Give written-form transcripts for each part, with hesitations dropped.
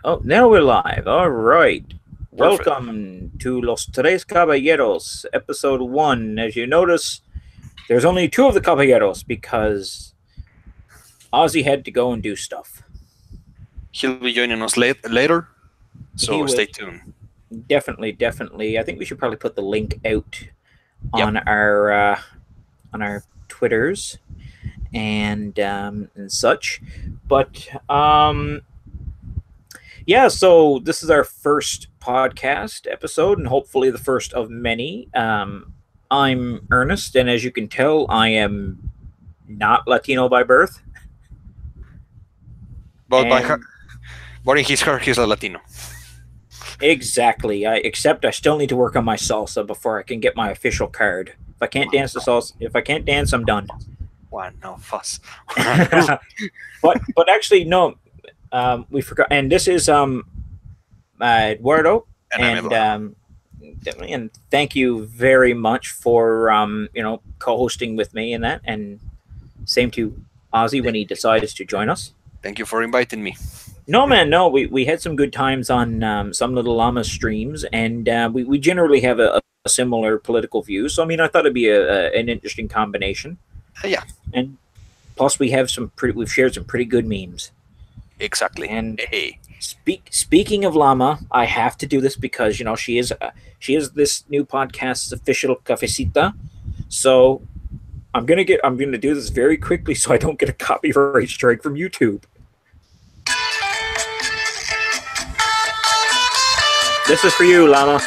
Oh, now we're live. All right. Perfect. Welcome to Los Tres Caballeros, episode 1. As you notice, there's only two of the Caballeros because Ozzy had to go and do stuff. He'll be joining us later, He so will stay tuned. definitely. I think we should probably put the link out Yep. on our Twitters and such. But yeah, so this is our first podcast episode, and hopefully the first of many. I'm Ernest, and as you can tell, I am not Latino by birth, But and but in his heart, he's a Latino. exactly. Except I still need to work on my salsa before I can get my official card. If I can't dance the salsa, if I can't dance, I'm done. One no fuss. but actually, no. We forgot, and this is Eduardo, And I'm and Eduardo. and thank you very much for co-hosting with me in that, and same to Ozzy when he decides to join us. Thank you for inviting me. No, man, no, we had some good times on some Little Llama streams, and we generally have a similar political view. So I mean, I thought it'd be an interesting combination, Yeah, and plus we've shared some pretty good memes. exactly. And Hey, speaking of Llama, I have to do this because she is this new podcast's official cafecita. So I'm gonna do this very quickly so I don't get a copyright strike from YouTube. This is for you, Llama.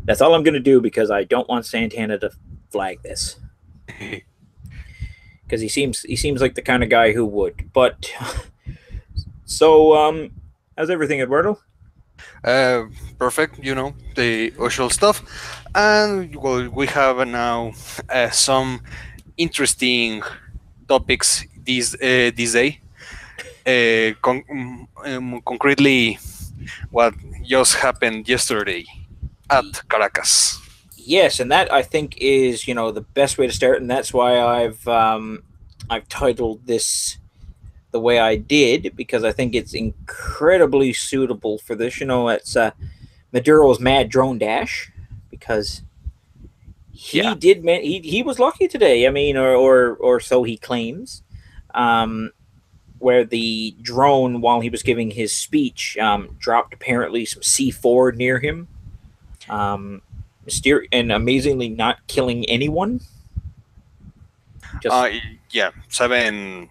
That's all I'm gonna do because I don't want Santana to flag this. Because he seems like the kind of guy who would. But so how's everything, Eduardo? uh, perfect. You know the usual stuff, and well, we have now some interesting topics this day. Concretely, what just happened yesterday at Caracas. Yes, and that I think is the best way to start, and that's why I've titled this the way I did because I think it's incredibly suitable for this. It's Maduro's mad drone dash because Yeah. he was lucky today. I mean, or so he claims. Where the drone, while he was giving his speech, dropped apparently some C4 near him. And amazingly not killing anyone. Just Uh, yeah. Seven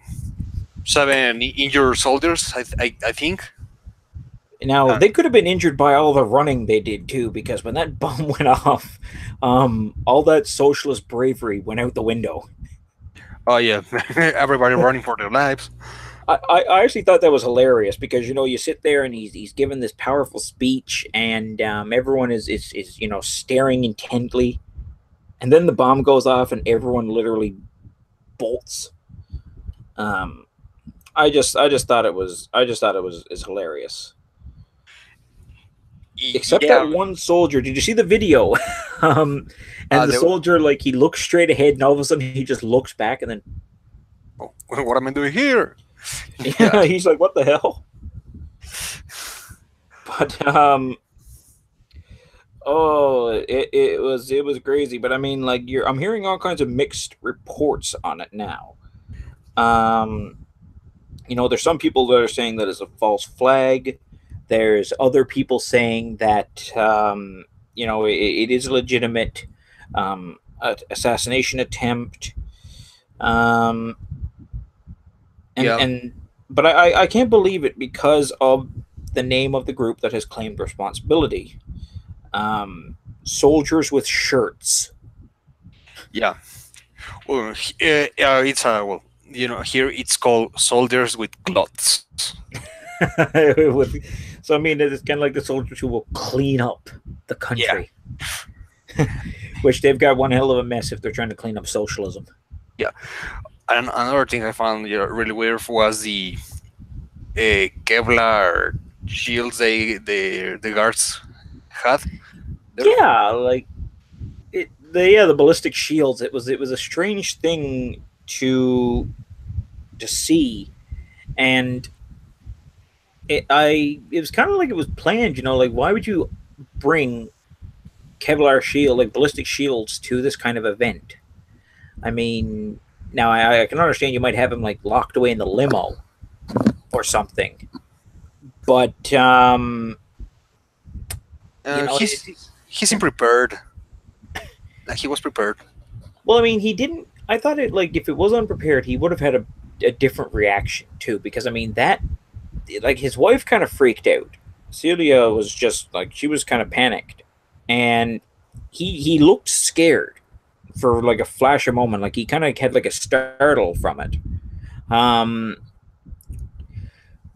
injured soldiers. I think. now Uh, they could have been injured by all the running they did too, because when that bomb went off, all that socialist bravery went out the window. oh yeah. Everybody running for their lives. I actually thought that was hilarious because you sit there and he's given this powerful speech and everyone is staring intently, and then the bomb goes off and everyone literally bolts. Um, I just thought it was is hilarious. Except that Yeah. one soldier. Did you see the video? um, and the They, soldier, like, he looks straight ahead, and all of a sudden he just looks back, and then oh, what am I doing here? Yeah. yeah, he's like, "What the hell?" But oh, it was crazy. But I mean, like, I'm hearing all kinds of mixed reports on it now. Um, there's some people that are saying that it's a false flag. There's other people saying that it is a legitimate assassination attempt. Um, and Yeah. and but I can't believe it because of the name of the group that has claimed responsibility. Soldiers with shirts. Yeah. Well, it's well, here it's called soldiers with clots. So I mean, it's kind of like the soldiers who will clean up the Yeah. country, which they've got one hell of a mess if they're trying to clean up socialism. Yeah. And another thing I found really weird was Kevlar shields the guards had there. Yeah, like the ballistic shields. It was a strange thing to see, and it was kind of like it was planned. Like why would you bring Kevlar shield, like ballistic shields, to this kind of event? I mean, now I can understand you might have him like locked away in the limo or something, but you know, He's he seemed prepared. Like he was prepared. well, I mean, he didn't. I thought it like if it was unprepared, he would have had a different reaction too, because I mean that like his wife kind of freaked out. Celia was just like she was kind of panicked, and he looked scared for like a flash of moment, like he kind of had like a startle from it. Um,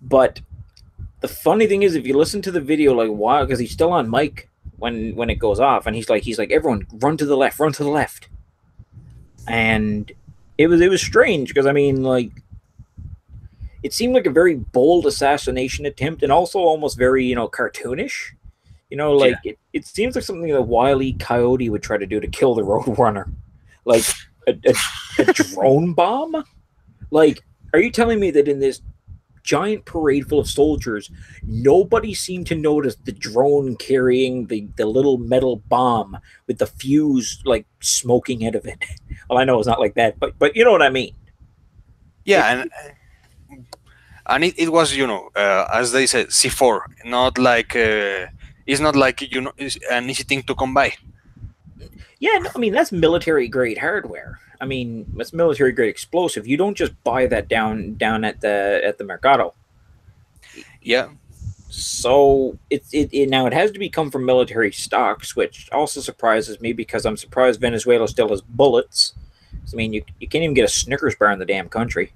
but the funny thing is, if you listen to the video, like why? Because he's still on mic when it goes off, and he's like everyone run to the left, run to the left, and it was strange because I mean like it seemed like a very bold assassination attempt and also almost very cartoonish. Yeah, Like it seems like something that Wile E. Coyote would try to do to kill the Roadrunner, like a drone bomb. Like, are you telling me that in this giant parade full of soldiers, nobody seemed to notice the drone carrying the little metal bomb with the fuse like smoking out of it? Well, I know it's not like that, but you know what I mean. yeah, It and it was as they said C4, not like it's not like it's an easy thing to come by. Yeah, no, I mean that's military grade hardware. I mean that's military grade explosive. You don't just buy that down at the Mercado. Yeah, So it now it has to be come from military stocks, which also surprises me because I'm surprised Venezuela still has bullets. I mean, you can't even get a Snickers bar in the damn country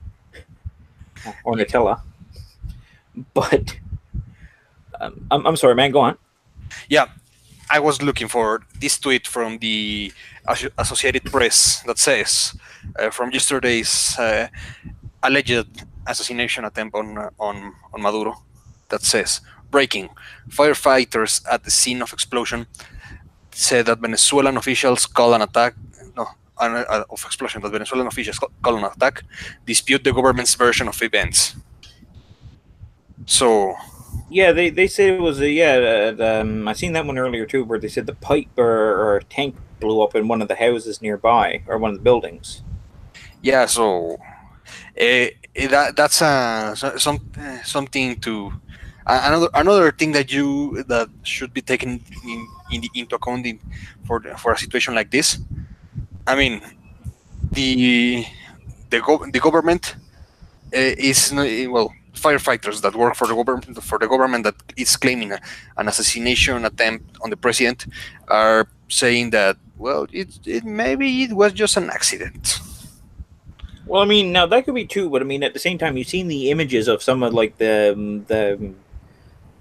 or yeah, Nutella. But I'm sorry, man. Go on. yeah. I was looking for this tweet from the Associated Press that says from yesterday's alleged assassination attempt on Maduro, that says breaking: firefighters at the scene of explosion said that Venezuelan officials call an attack. No, of explosion that Venezuelan officials call an attack, dispute the government's version of events. So Yeah, they said it was I seen that one earlier too, where they said the pipe or tank blew up in one of the houses nearby or one of the buildings. yeah, so that's something to another thing that should be taken into account for a situation like this. I mean, the the government is well, firefighters that work for the government that is claiming an assassination attempt on the president are saying that, well, it maybe it was just an accident. Well, I mean, now that could be too, but I mean, at the same time, you've seen the images of some of like the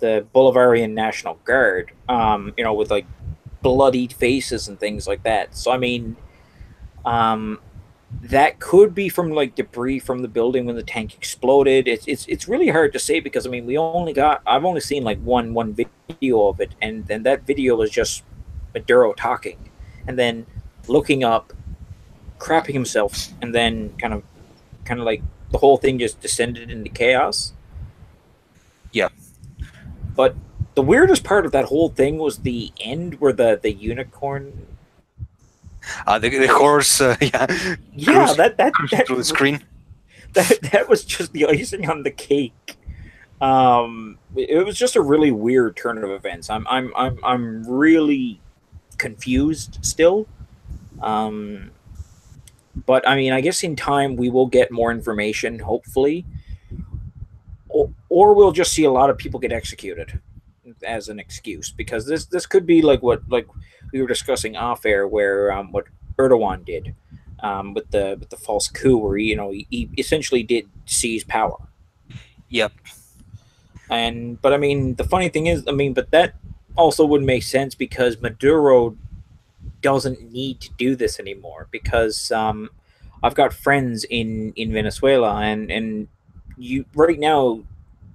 Bolivarian National Guard, with like bloodied faces and things like that. So I mean, um, that could be from like debris from the building when the tank exploded. It's really hard to say because I mean, I've only seen like one video of it, and then that video was just Maduro talking, and then looking up, crapping himself, and then kind of like the whole thing just descended into chaos. Yeah, But the weirdest part of that whole thing was the end where the unicorn. the horse, yeah, Yeah, cruising through the screen. that was just the icing on the cake. It was just a really weird turn of events. I'm really confused still. Um, but I mean, I guess in time we will get more information, hopefully, or we'll just see a lot of people get executed as an excuse because this could be like we were discussing off air where what Erdogan did with the false coup where he essentially did seize power. Yep. And but I mean the funny thing is I mean but that also would make sense because Maduro doesn't need to do this anymore because I've got friends in Venezuela and you right now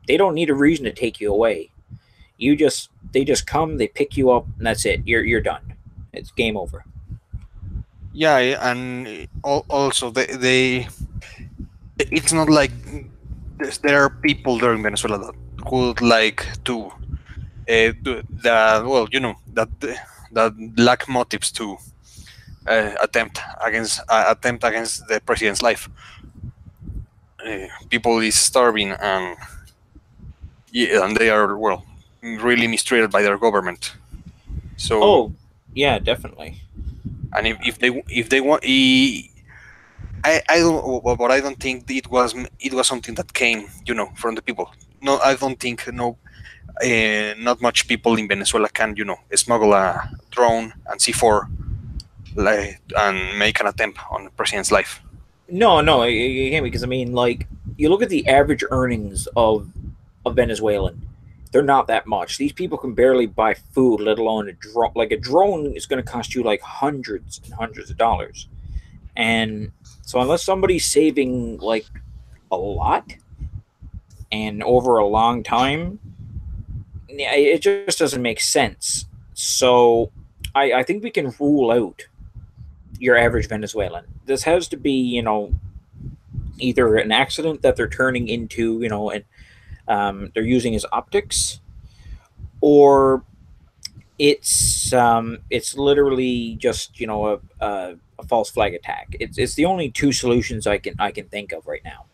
They don't need a reason to take you away. They just come, they pick you up, and that's it. You're done. It's game over. Yeah, and also they it's not like there are people there in Venezuela that would like to that well, that lack motives to attempt against the president's life. People is starving, and yeah, and they are well really mistreated by their government. So, Oh, yeah, definitely. and if they want, I don't, but I don't think it was something that came, from the people. No, I don't think no, not much people in Venezuela can, smuggle a drone and C4, like, and make an attempt on the president's life. No, no, you can't, because I mean, like, you look at the average earnings of a Venezuelan. They're not that much. These people can barely buy food, let alone a drone. Like a drone is going to cost you like hundreds and hundreds of dollars. And so unless somebody's saving like a lot and over a long time, yeah, it just doesn't make sense. So I think we can rule out your average Venezuelan. This has to be, either an accident that they're turning into, and they're using as optics, or it's literally just a false flag attack. It's the only two solutions I can think of right now.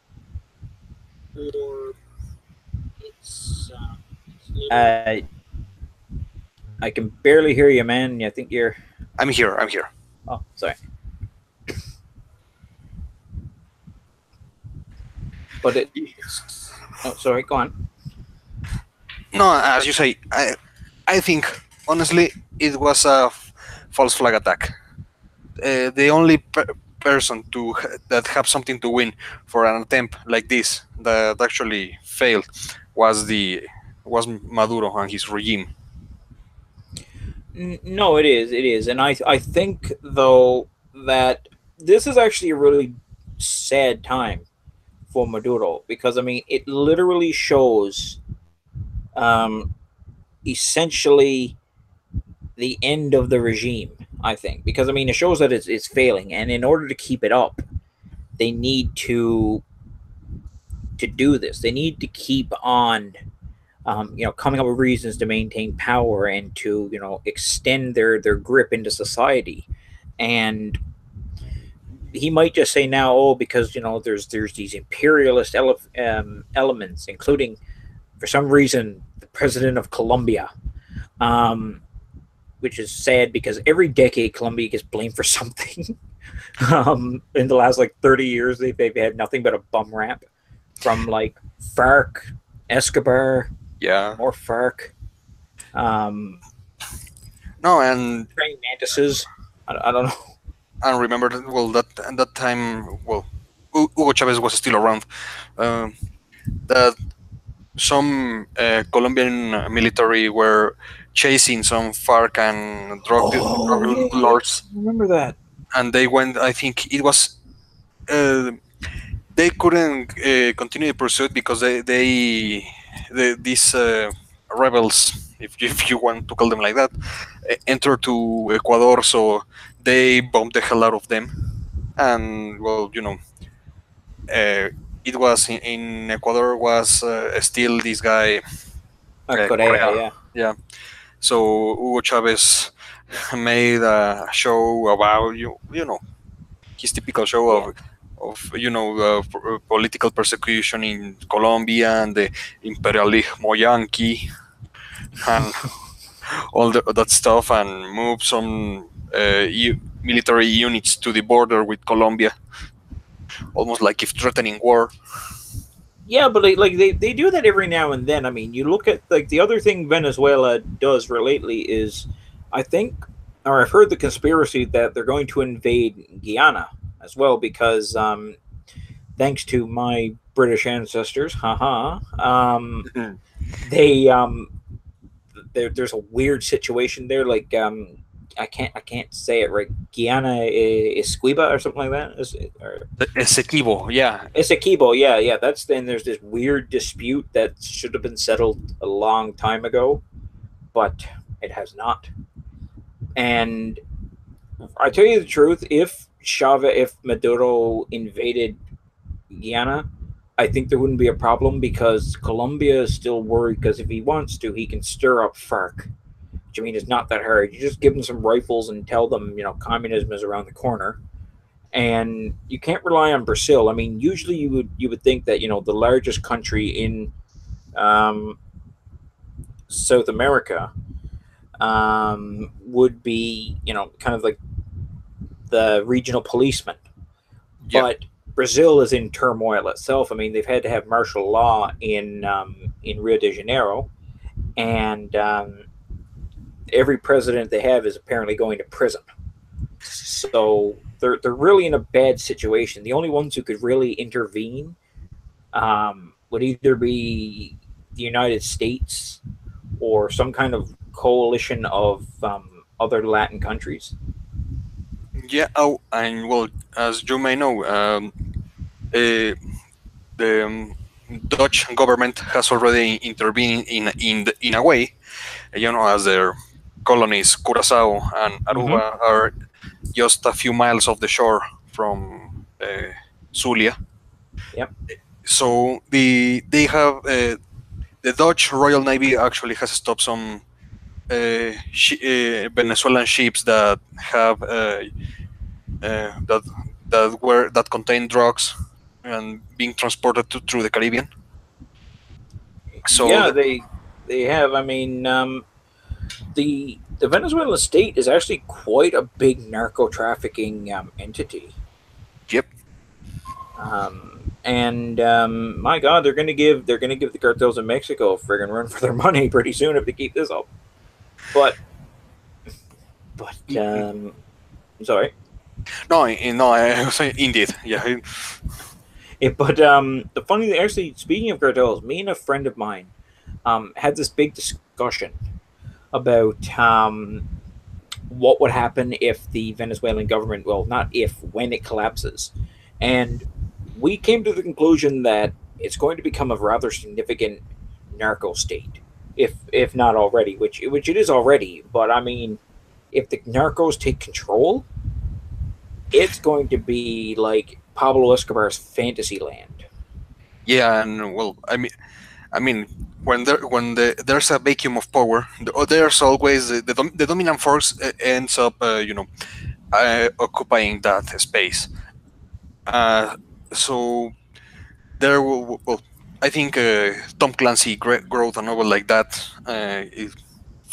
Or uh, I can barely hear you, man. I think you're. I'm here. I'm here. Oh, sorry. But it. Oh, sorry. Go on. No, as you say, I think honestly it was a false flag attack. The only person that have something to win for an attempt like this that actually failed was Maduro and his regime. No, it is, and I think though that this is actually a really sad time for Maduro, because I mean it literally shows um, essentially the end of the regime. I think, because I mean it shows that it's failing, and in order to keep it up, they need to do this. They need to keep on coming up with reasons to maintain power and to extend their grip into society. And he might just say now, oh, because there's these imperialist elements, including for some reason the president of Colombia, um, which is sad because every decade Colombia gets blamed for something. In the last like 30 years, they've had nothing but a bum rap from like FARC, Escobar, Yeah. more FARC, um, No, and praying mantises. I don't know. remember that, well that at that time, well, Hugo Chavez was still around. Um, that some Colombian military were chasing some FARC and Oh yeah, drug yeah, lords, I remember that. and they went. I think it was. Uh, they couldn't continue the pursuit because these rebels, if you want to call them like that, entered to Ecuador, so they bombed the hell out of them. And well, uh, it was in Ecuador was still this guy Korea, Correa. yeah. Yeah. So Hugo Chavez made a show about his typical show Yeah. of political persecution in Colombia and the imperialismo Yankee and all that stuff, and move some military units to the border with Colombia, almost like if threatening war. Yeah, but like they do that every now and then. I mean, you look at like the other thing Venezuela does lately is, I think, or I've heard the conspiracy that they're going to invade Guyana as well, because thanks to my British ancestors, haha, they there's a weird situation there. Like I can't say it right. Guyana Esquiva or something like that. Or Essequibo, yeah. Essequibo, yeah. That's then there's this weird dispute that should have been settled a long time ago, but it has not. And I tell you the truth, if Maduro invaded Guyana, I think there wouldn't be a problem because Colombia is still worried because if he wants to, he can stir up FARC. Which I mean is not that hard. You just give them some rifles and tell them, communism is around the corner. And you can't rely on Brazil. I mean, usually you would think that the largest country in um, South America would be kind of like the regional policeman, Yeah. but Brazil is in turmoil itself. I mean, they've had to have martial law in Rio de Janeiro, and every president they have is apparently going to prison. So they're really in a bad situation. The only ones who could really intervene would either be the United States or some kind of coalition of other Latin countries. Yeah. Oh, and well, as you may know, uh, the Dutch government has already intervened in a way, as their colonies Curacao and Mm-hmm. Aruba are just a few miles off the shore from Zulia. Yep. So they have the Dutch Royal Navy actually has stopped some Venezuelan ships that have that that contain drugs and being transported through the Caribbean. So Yeah, they have. I mean, the Venezuelan state is actually quite a big narco trafficking entity. yep, And my God, they're gonna give the cartels in Mexico a friggin' run for their money pretty soon if they keep this up. But but sorry. no, no, I was saying indeed, yeah, But the funny thing, actually, speaking of cartels, me and a friend of mine had this big discussion about what would happen if the Venezuelan government, well, not if, when it collapses. And we came to the conclusion that it's going to become a rather significant narco state, if not already, which it is already. But I mean, if the narcos take control, it's going to be like Pablo Escobar's fantasy land. yeah, and well, I mean, there's a vacuum of power, there's always the dominant force ends up, occupying that space. Uh, so there, well, I think Tom Clancy wrote a novel like that. If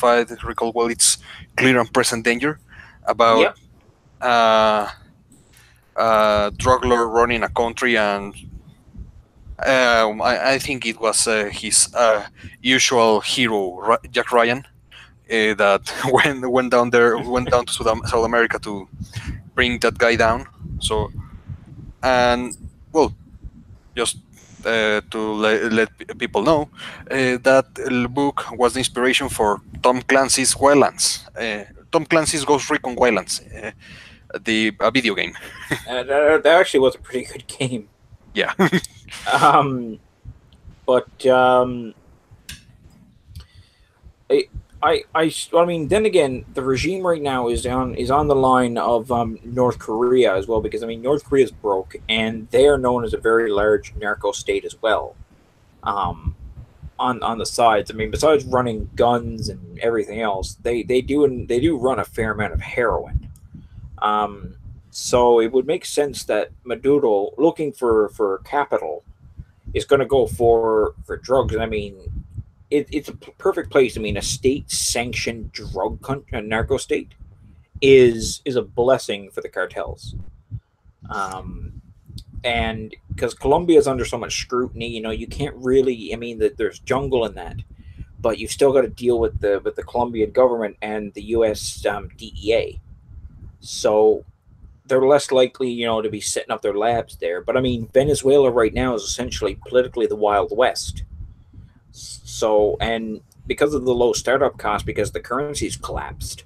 I recall well, it's Clear and Present Danger about Yep. uh, drug lord running a country, and I think it was his usual hero, Jack Ryan, that went down to South America to bring that guy down. So, and well, just to let people know, that book was the inspiration for Tom Clancy's Wildlands. Tom Clancy's Ghost Recon Wildlands, the a video game. That actually was a pretty good game. Yeah. Um, but I mean, then again, the regime right now is on the line of North Korea as well because I mean North Korea is broke and they are known as a very large narco state as well. Um, on the sides, I mean, besides running guns and everything else, they do run a fair amount of heroin. Um, so it would make sense that Maduro, looking for capital, is going to go for drugs. I mean, it's a perfect place. I mean, a state sanctioned narco state is a blessing for the cartels. Um, and because Colombia is under so much scrutiny, you can't really. I mean, that there's jungle in that, but you've still got to deal with the Colombian government and the U.S. DEA. So they're less likely, to be setting up their labs there. But I mean, Venezuela right now is essentially politically the Wild West. So, and because of the low startup cost, because the currency's collapsed,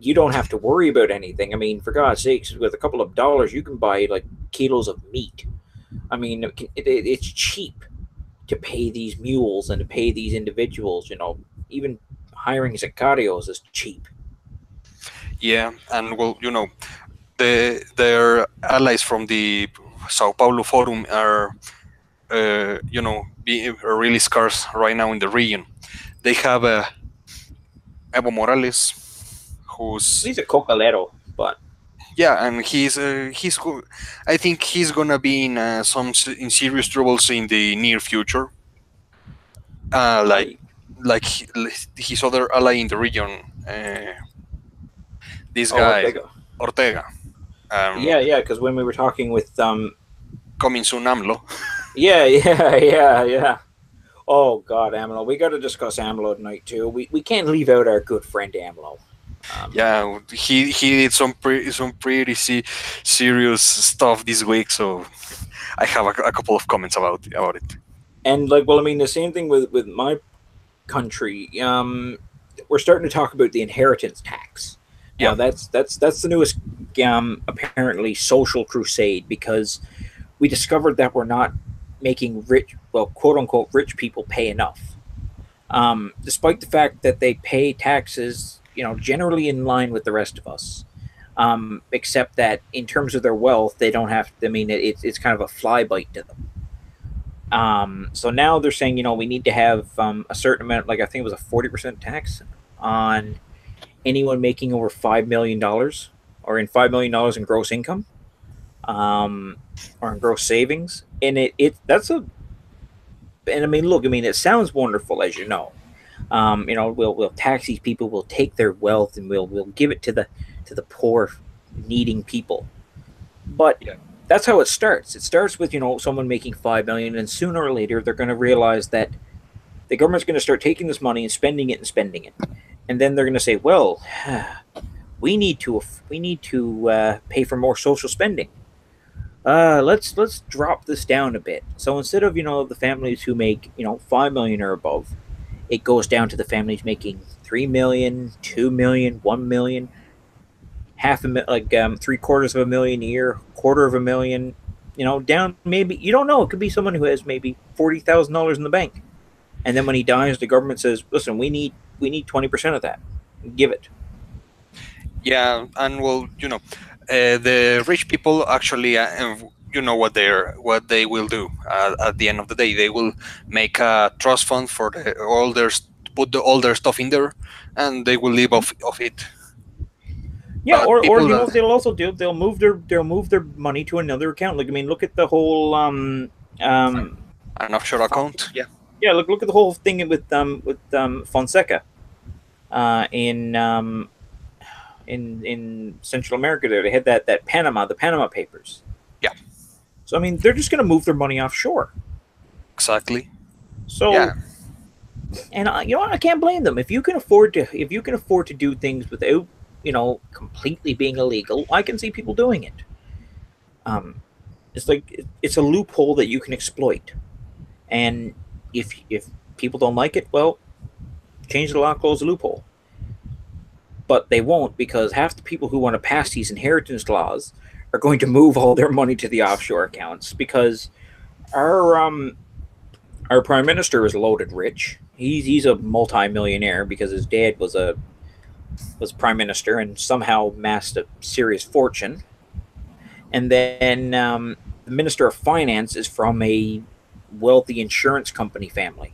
you don't have to worry about anything. I mean, for God's sakes, with a couple of dollars, you can buy like kilos of meat. I mean, it's cheap to pay these mules and to pay these individuals. Even hiring sicarios is cheap. Yeah, and well, their allies from the Sao Paulo Forum are, being really scarce right now in the region. They have Evo Morales, who's He's a cocalero, but yeah, and I think he's gonna be in in serious troubles in the near future. Uh, like I, his other ally in the region, this oh, guy Ortega. Ortega, Yeah, yeah. Because when we were talking with coming soon AMLO. yeah, yeah. Oh God, AMLO. We got to discuss AMLO tonight too. We can't leave out our good friend AMLO. Yeah, he did some pretty serious stuff this week, so I have a couple of comments about it. And like, well, I mean, the same thing with my country. We're starting to talk about the inheritance tax. Yeah, Now that's the newest apparently social crusade because we discovered that we're not making rich, well, quote unquote, rich people pay enough. Despite the fact that they pay taxes, generally in line with the rest of us. Except that in terms of their wealth, they don't have. I mean, it's kind of a fly bite to them. So now they're saying, we need to have a certain amount, like I think it was a 40% tax on anyone making over $5 million or in $5 million in gross income, or in gross savings. And that's a, and I mean, look, I mean, it sounds wonderful, as you know. We'll tax these people, we'll take their wealth, and we'll give it to the poor, needing people. But yeah, that's how it starts. It starts with someone making 5 million, and sooner or later they're going to realize that the government's going to start taking this money and spending it, and then they're going to say, "Well, we need to pay for more social spending. Let's drop this down a bit." So instead of the families who make 5 million or above, it goes down to the families making 3 million, 2 million, 1 million, half a like three quarters of a million a year, quarter of a million, down maybe you don't know. It could be someone who has maybe $40,000 in the bank, and then when he dies, the government says, "Listen, we need 20% of that. Give it." yeah, and well, the rich people actually, what they will do at the end of the day. They will make a trust fund for all their put all their stuff in there, and they will live off it. Yeah, But or people that they'll also do they'll move their money to another account. Like I mean, look at the whole an offshore account, yeah, yeah, look at the whole thing with Fonseca, in in Central America. There, they had that the Panama Papers. yeah, So I mean, they're just going to move their money offshore. exactly, yeah, So, and I can't blame them if you can afford to do things without completely being illegal. I can see people doing it. Um, it's like it's a loophole that you can exploit, and if people don't like it, well, change the law, close the loophole. But they won't, because half the people who want to pass these inheritance laws are going to move all their money to the offshore accounts because our our prime minister is loaded rich. He's a multi-millionaire because his dad was prime minister and somehow amassed a serious fortune. And then the minister of finance is from a wealthy insurance company family.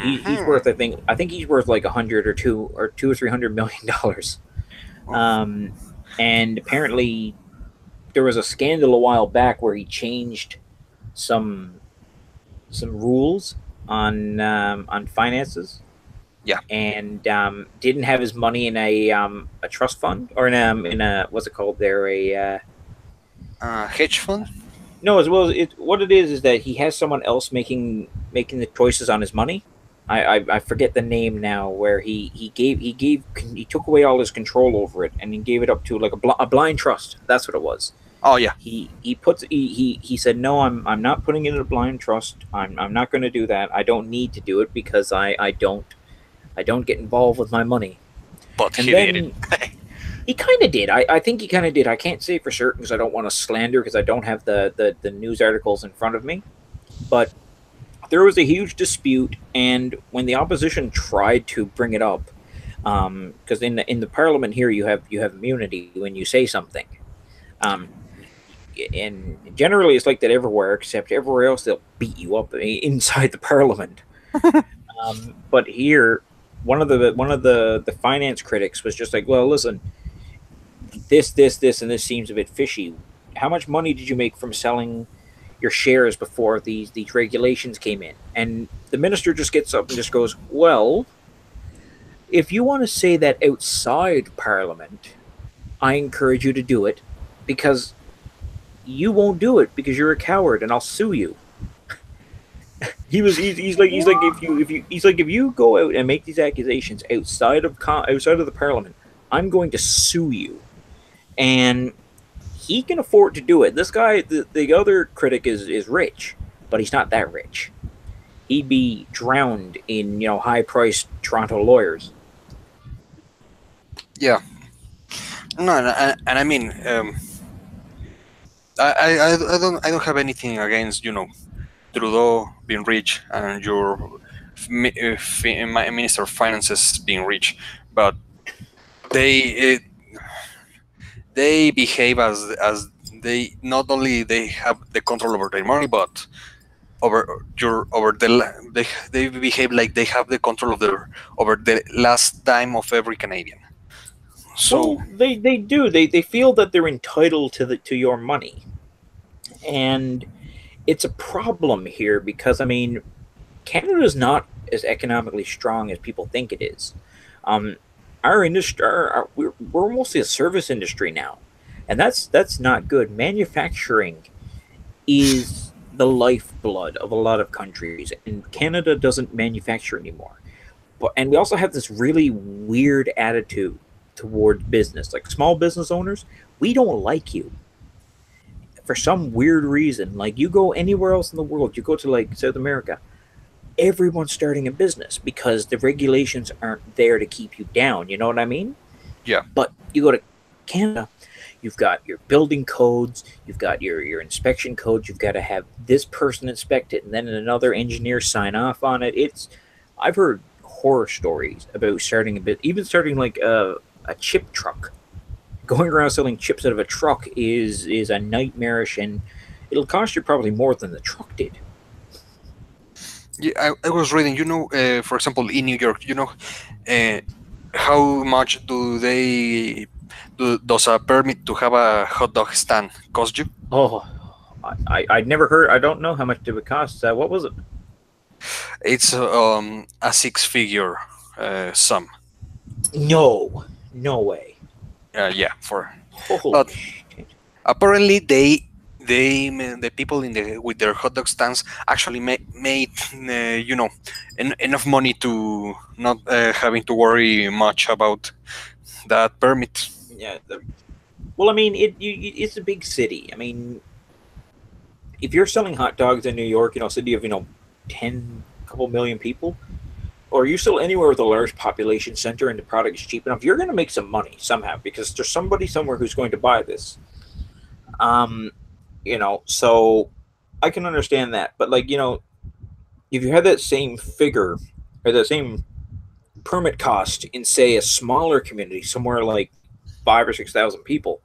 He's hmm worth, I think he's worth like 100 or 2 or 300 million dollars. Um, and apparently there was a scandal a while back where he changed some rules on finances, yeah, and didn't have his money in a trust fund, or in a what's it called there, a hedge fund, no, as well as what it is that he has someone else making the choices on his money. I forget the name now, where he took away all his control over it and he gave it up to like a blind trust. That's what it was. oh yeah, He said, no, I'm not putting it in a blind trust. I'm not going to do that. I don't need to do it because I don't get involved with my money. but And he did then it. He kind of did. I think he kind of did. I can't say for certain because I don't want to slander because I don't have the news articles in front of me. But there was a huge dispute, and when the opposition tried to bring it up, because in the parliament here you have immunity when you say something, um, and generally it's like that everywhere, except everywhere else they'll beat you up inside the parliament. But here, one of the finance critics was just like, well, listen, this, and this seems a bit fishy. How much money did you make from selling your shares before these regulations came in? And the minister just gets up and just goes, well, if you want to say that outside Parliament, I encourage you to do it because you won't do it because you're a coward and I'll sue you. He's like if you go out and make these accusations outside of the Parliament, I'm going to sue you. And he can afford to do it. This guy, the other critic, is rich, but he's not that rich. He'd be drowned in high priced Toronto lawyers. Yeah. No, and I mean, I don't have anything against Trudeau being rich and your Minister of Finances being rich, but they they behave as they not only they have the control over their money, but they behave like they have the control of their over the last dime of every Canadian. So Well, they do. They feel that they're entitled to your money, and it's a problem here because Canada is not as economically strong as people think it is. Um, our industry, we're mostly a service industry now, and that's not good. Manufacturing is the lifeblood of a lot of countries, and Canada doesn't manufacture anymore. And we also have this really weird attitude toward business, like small business owners. We don't like you for some weird reason. Like you go anywhere else in the world, you go to like South America, everyone's starting a business because the regulations aren't there to keep you down. You know what I mean? yeah, But you go to Canada, you've got your building codes, you've got your inspection codes, you've got to have this person inspect it, and then another engineer sign off on it. I've heard horror stories about starting a bit, even starting like a chip truck. Going around selling chips out of a truck is a nightmarish, and it'll cost you probably more than the truck did. yeah. I was reading. For example, in New York, uh, how much does a permit to have a hot dog stand cost you? Oh, I'd never heard. I don't know how much it would cost. What was it? It's a six-figure sum. No, no way. Yeah, for Holy but shit! apparently the people in the with their hot dog stands actually made enough money to not having to worry much about that permit. Yeah. Well, it's a big city. If you're selling hot dogs in New York, city of 10 couple million people, or you sell anywhere with a large population center and the product is cheap enough, you're going to make some money somehow because there's somebody somewhere who's going to buy this. Um, so I can understand that, but like if you had that same figure or that same permit cost in say a smaller community somewhere like 5 or 6 thousand people,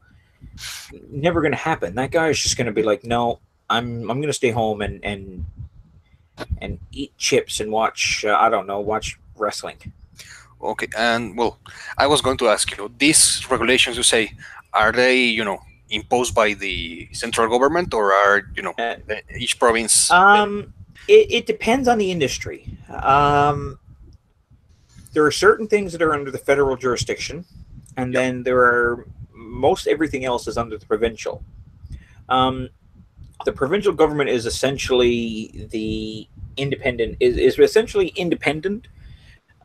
never going to happen. That guy is just going to be like, no, I'm going to stay home and eat chips and watch I don't know, watch wrestling. Okay, and well, I was going to ask you, these regulations you say, are they imposed by the central government, or are Uh, each province? it depends on the industry. There are certain things that are under the federal jurisdiction, and Yeah. then there are most everything else is under the provincial. Um, the provincial government is essentially the independent is essentially independent,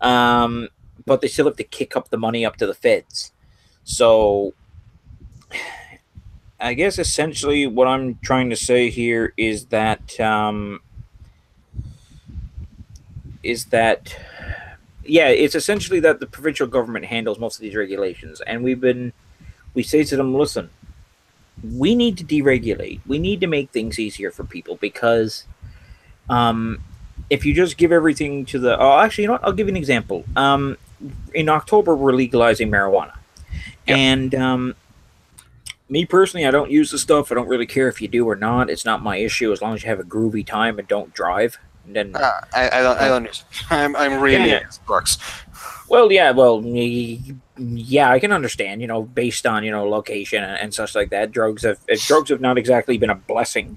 um, but they still have to kick up the money up to the feds. So I guess essentially what I'm trying to say here is that yeah, it's essentially that the provincial government handles most of these regulations, and we've been we say to them, listen, we need to deregulate. We need to make things easier for people because um, if you just give everything to the, oh, actually, you know what? I'll give you an example. In October, we're legalizing marijuana, Yeah. and me personally, I don't use the stuff. I don't really care if you do or not. It's not my issue as long as you have a groovy time and don't drive. And then, I uh, don't use it. I'm yeah, really yeah. against drugs. Well, yeah, well, yeah, I can understand. Based on location and such like that. Drugs have not exactly been a blessing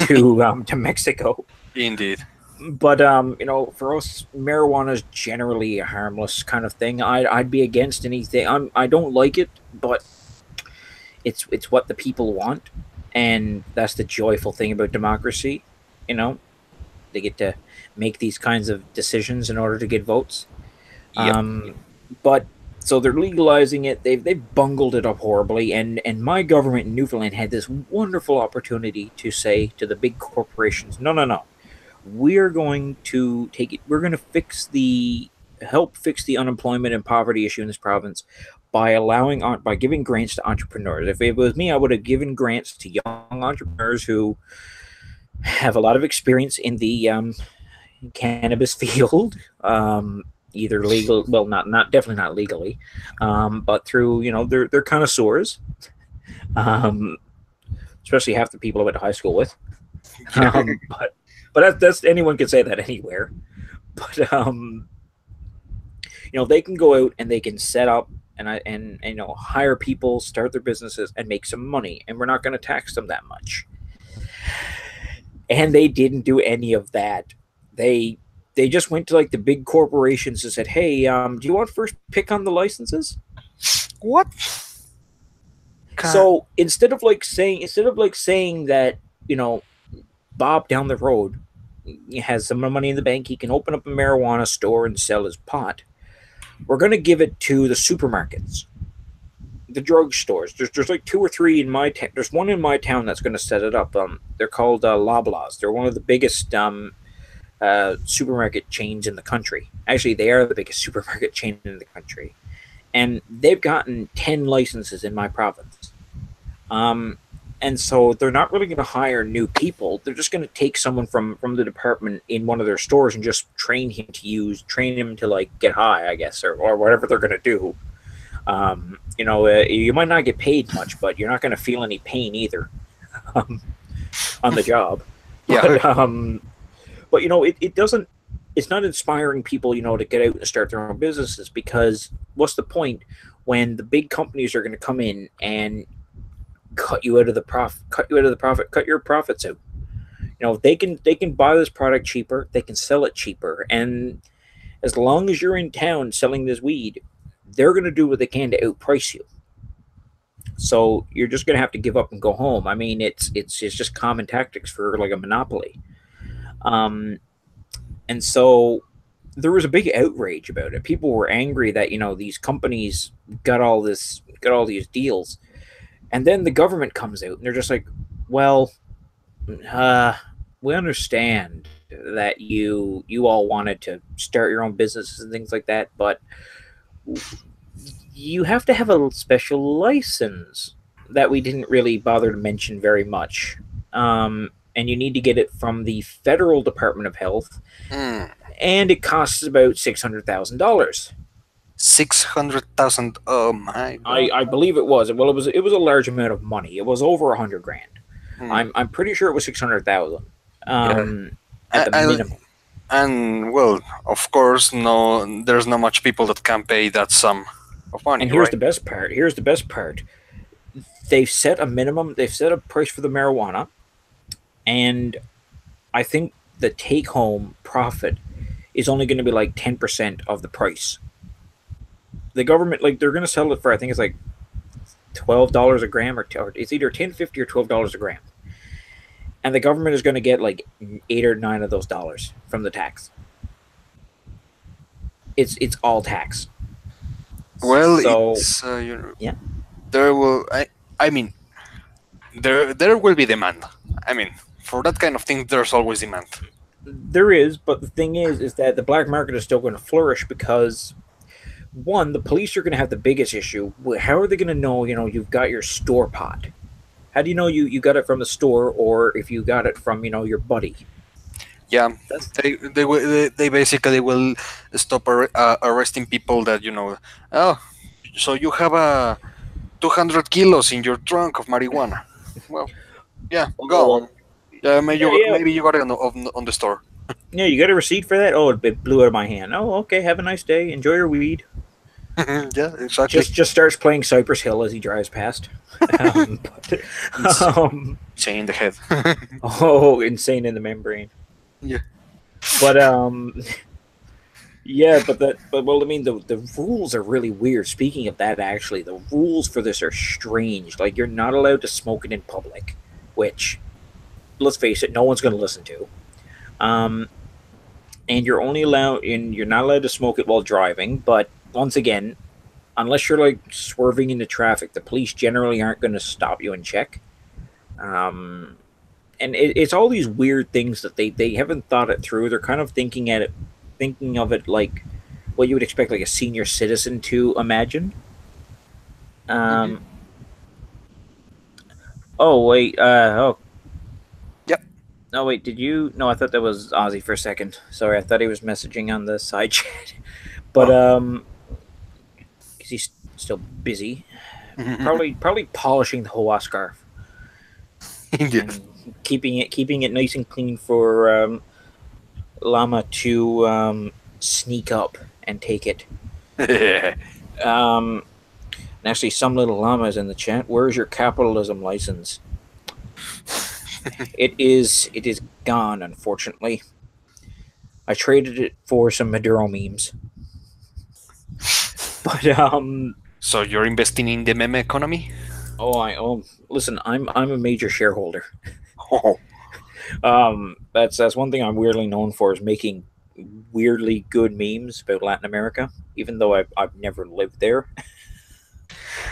to Mexico. Indeed. But for us, marijuana is generally a harmless kind of thing. I'd be against anything. I don't like it, but it's what the people want, and that's the joyful thing about democracy. You know, they get to make these kinds of decisions in order to get votes. Yep. But so they're legalizing it. They've bungled it up horribly, and my government in Newfoundland had this wonderful opportunity to say to the big corporations, no, no, no, we're going to take it. We're going to help fix the unemployment and poverty issue in this province by giving grants to entrepreneurs. If it was me, I would have given grants to young entrepreneurs who have a lot of experience in the cannabis field, either legal, well, not definitely not legally, but through they're connoisseurs, um, especially half the people I went to high school with. Yeah. But that's anyone can say that anywhere. But they can go out and they can set up and hire people, start their businesses, and make some money, and we're not going to tax them that much. And they didn't do any of that. They just went to like the big corporations and said, "Hey, do you want first pick on the licenses?" What? So instead of like saying that Bob down the road has some money in the bank, he can open up a marijuana store and sell his pot. We're going to give it to the supermarkets, the drugstores. There's like two or three in my town. There's one in my town that's going to set it up. They're called Loblaws. They're one of the biggest supermarket chains in the country. Actually, they are the biggest supermarket chain in the country, and they've gotten 10 licenses in my province. Um, and so they're not really going to hire new people. They're just going to take someone from the department in one of their stores and just train him to like get high, I guess, or whatever they're going to do. You might not get paid much, but you're not going to feel any pain either um, on the job. Yeah. But it doesn't. It's not inspiring people, to get out and start their own businesses because what's the point when the big companies are going to come in and cut you out of the profit, cut your profits out. They can buy this product cheaper, they can sell it cheaper, and as long as you're in town selling this weed, they're going to do what they can to outprice you. So you're just going to have to give up and go home. I mean, it's just common tactics for like a monopoly. Um, and so there was a big outrage about it. People were angry that these companies got all these deals, and then the government comes out and they're just like, well, we understand that you all wanted to start your own businesses and things like that, but you have to have a special license that we didn't really bother to mention very much. And you need to get it from the federal Department of Health, Mm. and it costs about $600,000. 600,000. Oh my god. I believe it was. Well, it was a large amount of money. It was over 100 grand. Mm. I'm pretty sure it was 600,000. Yeah. At the I, minimum. and well, of course, no, there's not much people that can pay that sum of money, And here's right? the best part. Here's the best part. They've set a minimum. They've set a price for the marijuana, and I think the take-home profit is only going to be like 10% of the price. The government, like, they're going to sell it for, I think it's like $12 a gram, or it's either 10.50 or $12 a gram, and the government is going to get like 8 or 9 of those dollars from the tax. It's all tax. Well, So it's yeah, there will I mean there will be demand. I mean, for that kind of thing, there's always demand. there is, but the thing is that the black market is still going to flourish because one, the police are going to have the biggest issue. How are they going to know, you've got your store pot? How do you know you got it from the store, or if you got it from, your buddy? Yeah, That's they basically will stop arresting people that Oh, so you have a 200 kilos in your trunk of marijuana. Well, yeah, oh go on. well, Yeah, yeah, yeah, maybe you got it on the store. yeah. You got a receipt for that? Oh, it blew out of my hand. Oh, okay. Have a nice day. Enjoy your weed. Yeah, exactly. Just starts playing Cypress Hill as he drives past. Insane, Um, insane in the head. oh, insane in the membrane. Yeah. But yeah, but well, I mean, the rules are really weird. Speaking of that, actually, the rules for this are strange. Like, you're not allowed to smoke it in public, which, let's face it, no one's going to listen to. Um, and you're not allowed to smoke it while driving. But once again, unless you're like swerving into traffic, the police generally aren't going to stop you and check. Um, and it's all these weird things that they haven't thought it through. They're kind of thinking of it like what you would expect like a senior citizen to imagine. Hmm. Um, oh wait, Yep. no wait, did you? No, I thought that was Ozzy for a second. Sorry, I thought he was messaging on the side chat, but Oh. because he's still busy, probably polishing the Hoa scarf Indeed. and keeping it nice and clean for Llama to sneak up and take it. Um, and actually, some little llamas in the chat. Where's your capitalism license? It is gone, unfortunately. I traded it for some Maduro memes. But So you're investing in the meme economy? listen, I'm a major shareholder. Oh. That's one thing I'm weirdly known for is making weirdly good memes about Latin America, even though I've never lived there.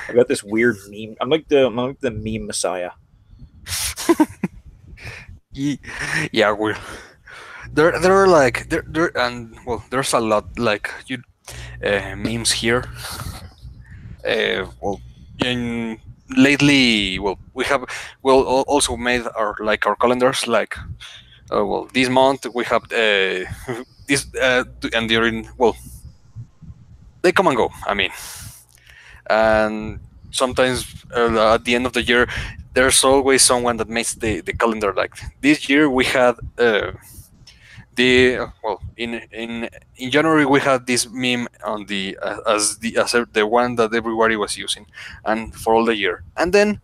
I've got this weird meme. I'm like the meme messiah. Yeah, there are like there and well, there's a lot like memes here. Well, in lately, well, we have also made our calendars like well, this month we have this and during, well, they come and go. I mean, and sometimes at the end of the year, there's always someone that makes the calendar. Like this year, we had the well in January we had this meme on the as the one that everybody was using, and for all the year, and then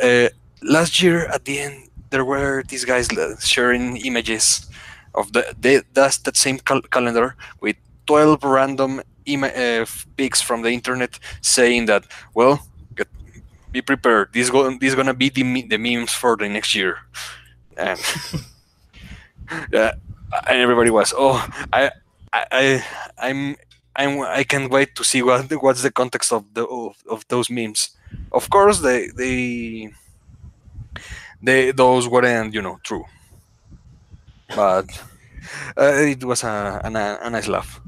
uh, last year at the end there were these guys sharing images of that same calendar with 12 random pics from the internet saying that, well, get, be prepared, this gonna be the memes for the next year. And and everybody was, oh, I, I I'm I can't wait to see what's the context of those memes. Of course, they those weren't true, but it was a nice laugh.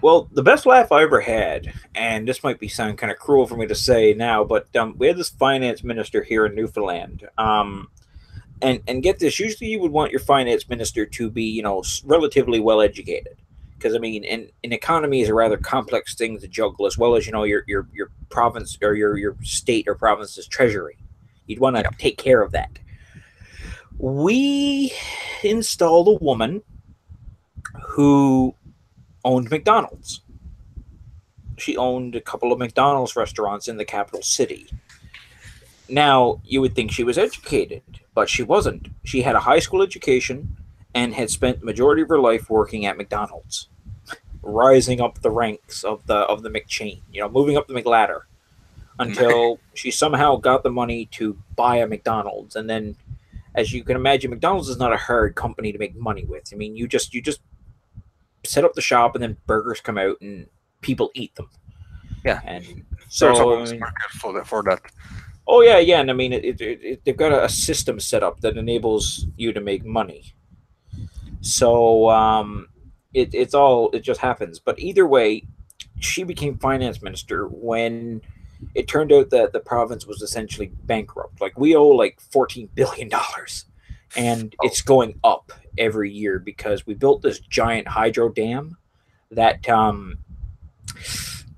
Well, the best laugh I ever had, and this might be sound kind of cruel for me to say now, but we had this finance minister here in Newfoundland. And get this, usually you would want your finance minister to be, relatively well educated, because I mean, an economy is a rather complex thing to juggle, as well as your province or your state or province's treasury. You'd want to Yeah. take care of that. We installed a woman who owned McDonald's. She owned a couple of McDonald's restaurants in the capital city. Now, you would think she was educated, but she wasn't. She had a high school education and had spent the majority of her life working at McDonald's, rising up the ranks of the McChain, moving up the McLadder until she somehow got the money to buy a McDonald's. And then, as you can imagine, McDonald's is not a hard company to make money with. I mean, you just set up the shop and then burgers come out and people eat them. Yeah, And there's so, I always a mean, market for that. oh yeah, yeah, and I mean, they've got a system set up that enables you to make money. So it just happens. But either way, she became finance minister when it turned out that the province was essentially bankrupt. Like we owe like $14 billion, and Oh, it's going up every year because we built this giant hydro dam that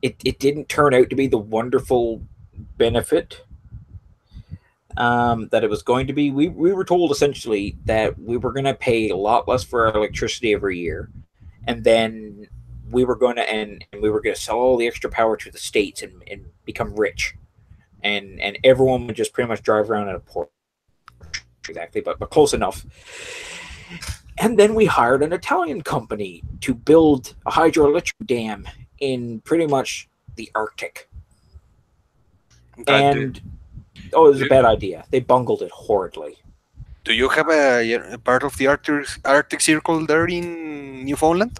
it didn't turn out to be the wonderful benefit that it was going to be. We were told essentially that we were going to pay a lot less for our electricity every year, and then we were going to sell all the extra power to the states and become rich, and everyone would just pretty much drive around in a Porsche, exactly, but close enough. And then we hired an Italian company to build a hydroelectric dam in pretty much the Arctic. that do, And oh, it was a do, bad idea. They bungled it horridly. do you have a part of the Arctic Circle there in Newfoundland?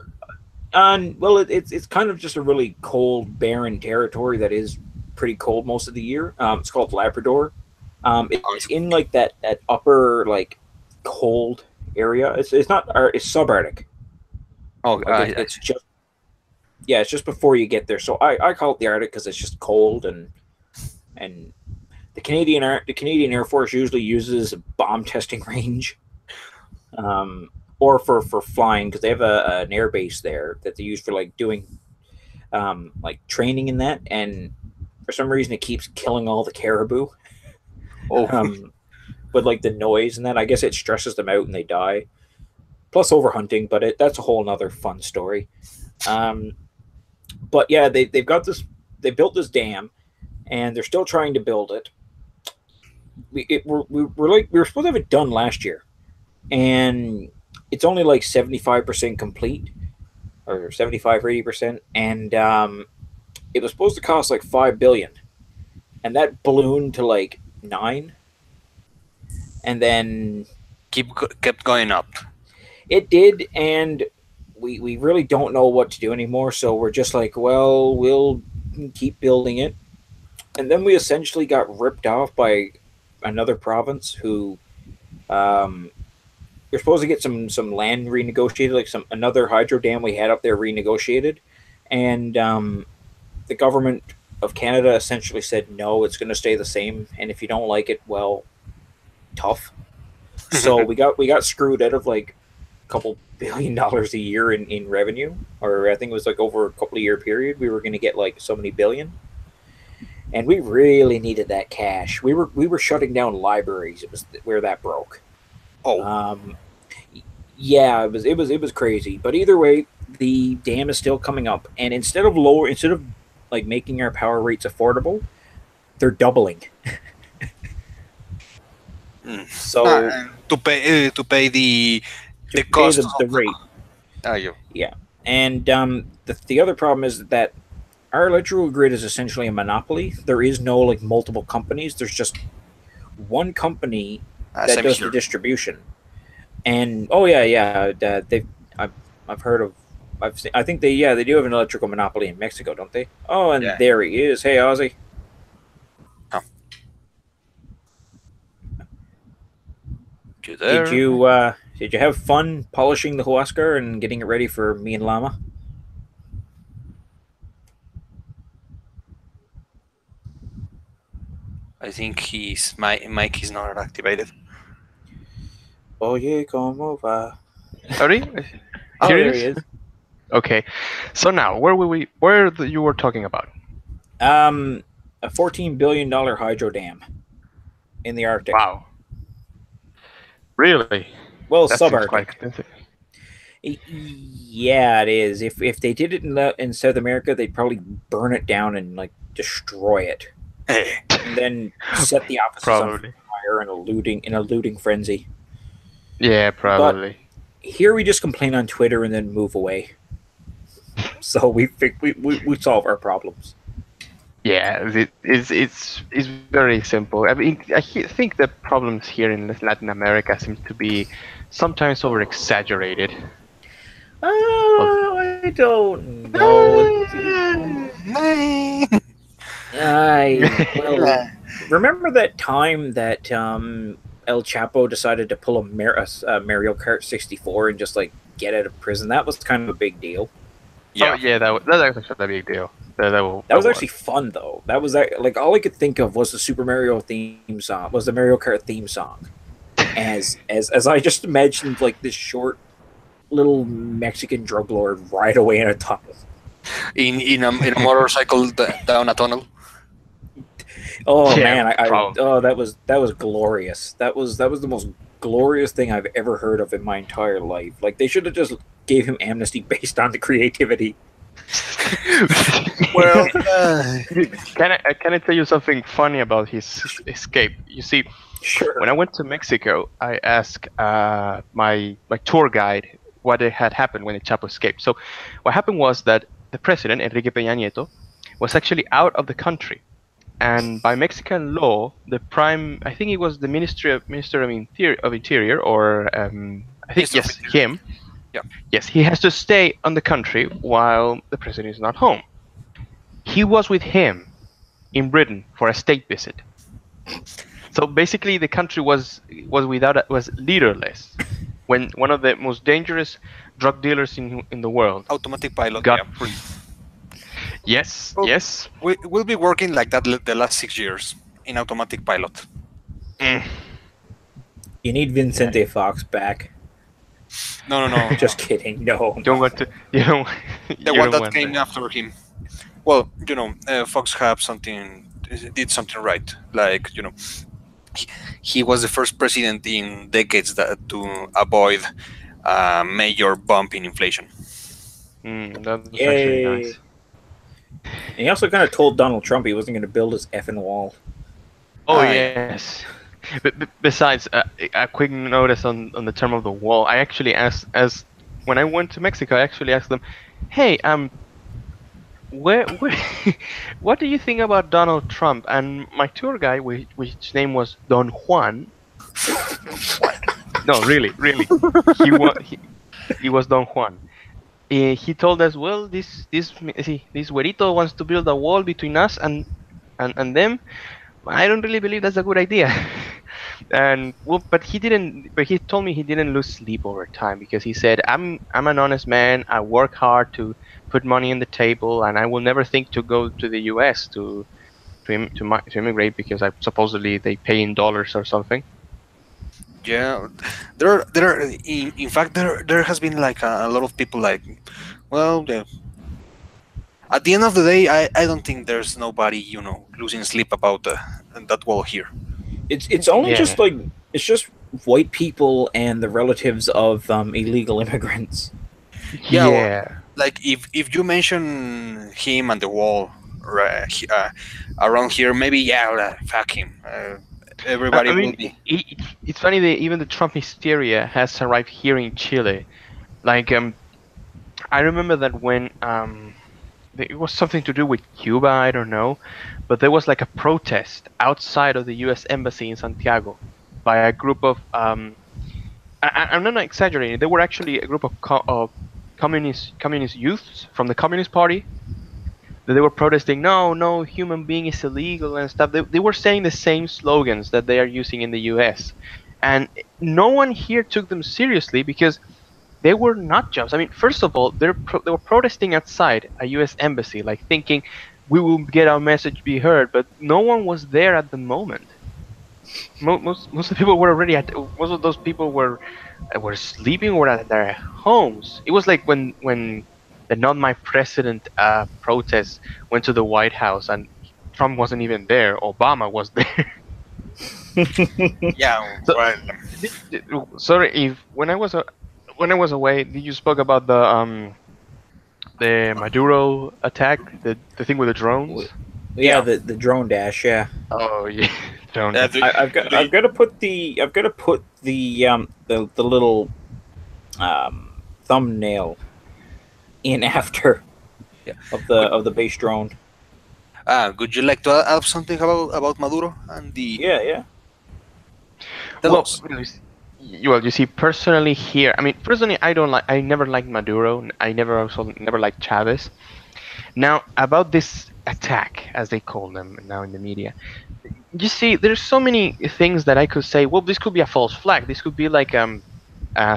And well, it's kind of just a really cold, barren territory that is pretty cold most of the year. It's called Labrador. It's in like that upper like cold area. It's not it's subarctic. Oh, Like it's just yeah, it's just before you get there. So I call it the Arctic because it's just cold and the Canadian Air Force usually uses a bomb testing range, or for flying because they have an air base there that they use for like doing like training in that. And for some reason, it keeps killing all the caribou. oh, Um, with like the noise and that, I guess it stresses them out and they die. Plus overhunting, but that's a whole nother fun story. Um, but yeah, they've got this. They built this dam, and they're still trying to build it. We were supposed to have it done last year, and it's only like 75% complete, or 75 or 80%, and it was supposed to cost like 5 billion, and that ballooned to like 9, and then kept going up. it did, and we really don't know what to do anymore. So we're just like, well, we'll keep building it, and then we essentially got ripped off by another province who we're supposed to get some land renegotiated, like some another hydro dam we had up there renegotiated, and the government of Canada essentially said no, it's going to stay the same, and if you don't like it, well, tough. So we got screwed out of like a couple $1 billion a year in revenue, or I think it was like over a couple of year period. We were going to get like so many billion, and we really needed that cash. We were shutting down libraries. It was where that broke. Oh, Um, yeah, it was crazy. But either way, the dam is still coming up, and instead of like making our power rates affordable, they're doubling. So to pay to the pay cost the of rate, you. yeah. And the other problem is that our electrical grid is essentially a monopoly. There is no like multiple companies. There's just one company that Same does the here. distribution. And oh yeah, yeah, I've, I've heard of. I think they do have an electrical monopoly in Mexico, don't they? Oh, and Yeah. there he is. Hey, Ozzy. Oh, you Did there? you have fun polishing the Huascar and getting it ready for me and Llama? I think his mic is not activated. Oye, cómo va? Sorry? Oh, Here there it he is. is. Okay. So now, you were talking about? A $14 billion hydro dam in the Arctic. Wow. Really? Well, That seems quite subarctic. expensive. Yeah, it is. If they did it in South America, they'd probably burn it down and like destroy it, Hey, and then set the offices on Probably. fire in a looting frenzy. Yeah, probably. Here we just complain on Twitter and then move away. So we solve our problems. Yeah, it's very simple. I mean, think the problems here in Latin America seem to be sometimes over exaggerated. I don't know. Well, remember that time that El Chapo decided to pull a Mario Kart 64 and just like get out of prison? That was kind of a big deal. Yeah. Oh yeah, that was actually a big deal. That was actually fun though. That was like all I could think of was the Super Mario theme song, was the Mario Kart theme song. As I just imagined like this short little Mexican drug lord ride away in a tunnel. In a motorcycle down a tunnel. Oh Yeah, man, probably. that was glorious. That was the most glorious thing I've ever heard of in my entire life. Like they should have just gave him amnesty based on the creativity. Well, Can I tell you something funny about his escape? You see, Sure. when I went to Mexico, I asked my tour guide what had happened when the Chapo escaped. So, what happened was that the president, Enrique Peña Nieto, was actually out of the country, and by Mexican law, I think it was the Minister of Interior, or I think Minister of yes, Interior. him. Yeah. Yes, he has to stay on the country while the president is not home. He was with him in Britain for a state visit. So basically, the country was leaderless when one of the most dangerous drug dealers in the world automatic pilot. got Yeah. free. Yes, Well, yes. We'll be working like that the last 6 years in automatic pilot. Mm. You need Vincente Fox back. No. Just kidding. No. You don't want to. You don't. The you one don't that want came that. after him. Well, Fox did something right. Like, he was the first president in decades to avoid a major bump in inflation. That's actually nice. And he also kind of told Donald Trump he wasn't going to build his effing wall. Oh yeah. yes. But besides, a quick notice on the term of the wall. I actually asked, as when I went to Mexico, I actually asked them, "Hey, where what do you think about Donald Trump?" And my tour guide, which name was Don Juan. No, really, he was Don Juan. He told us, well, this güerito wants to build a wall between us and them. I don't really believe that's a good idea. And well, but he didn't. But he told me he didn't lose sleep over time because he said, I'm an honest man. I work hard to put money on the table, and I will never think to go to the U.S. to immigrate because supposedly they pay in dollars or something. Yeah, there in fact there has been like a lot of people like, well, at the end of the day, I don't think there's nobody losing sleep about that wall here. It's only just like it's just white people and the relatives of illegal immigrants. Yeah. Like if you mention him and the wall around here, maybe fuck him. Everybody will be. It's funny that even the Trump hysteria has arrived here in Chile. Like I remember that when it was something to do with Cuba, I don't know, but there was like a protest outside of the U.S. Embassy in Santiago by a group of I'm not exaggerating. They were actually a group of communist youths from the Communist Party. They were protesting, no human being is illegal and stuff. They were saying the same slogans that they are using in the U.S. And no one here took them seriously because they were nut jobs. I mean, first of all, they were protesting outside a U.S. embassy, like thinking we will get our message be heard, but no one was there at the moment. Most of the people were already most of those people were sleeping or at their homes. It was like when the "Not My President" protest went to the White House and Trump wasn't even there. Obama was there. Yeah. So, well, sorry if when I was away, did you spoke about the Maduro attack, the thing with the drones? Yeah, the drone dash. Yeah. Oh yeah, drone. I've got to put the little thumbnail in after of the base drone. Would you like to add something about Maduro and the? Yeah. Well, you see, personally here, I mean, personally, I never liked Maduro. I never liked Chavez. Now, about this attack, as they call them now in the media, you see, there's so many things that I could say, well, this could be a false flag. This could be like a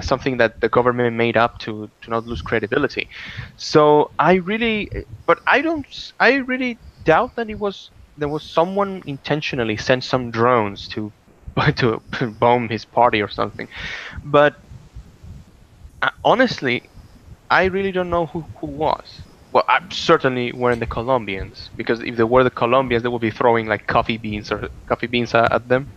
something that the government made up to not lose credibility. So I really doubt that there was someone intentionally sent some drones to to bomb his party or something. But honestly, I really don't know who was. Well, I certainly weren't the Colombians, because if they were the Colombians, they would be throwing like coffee beans at them,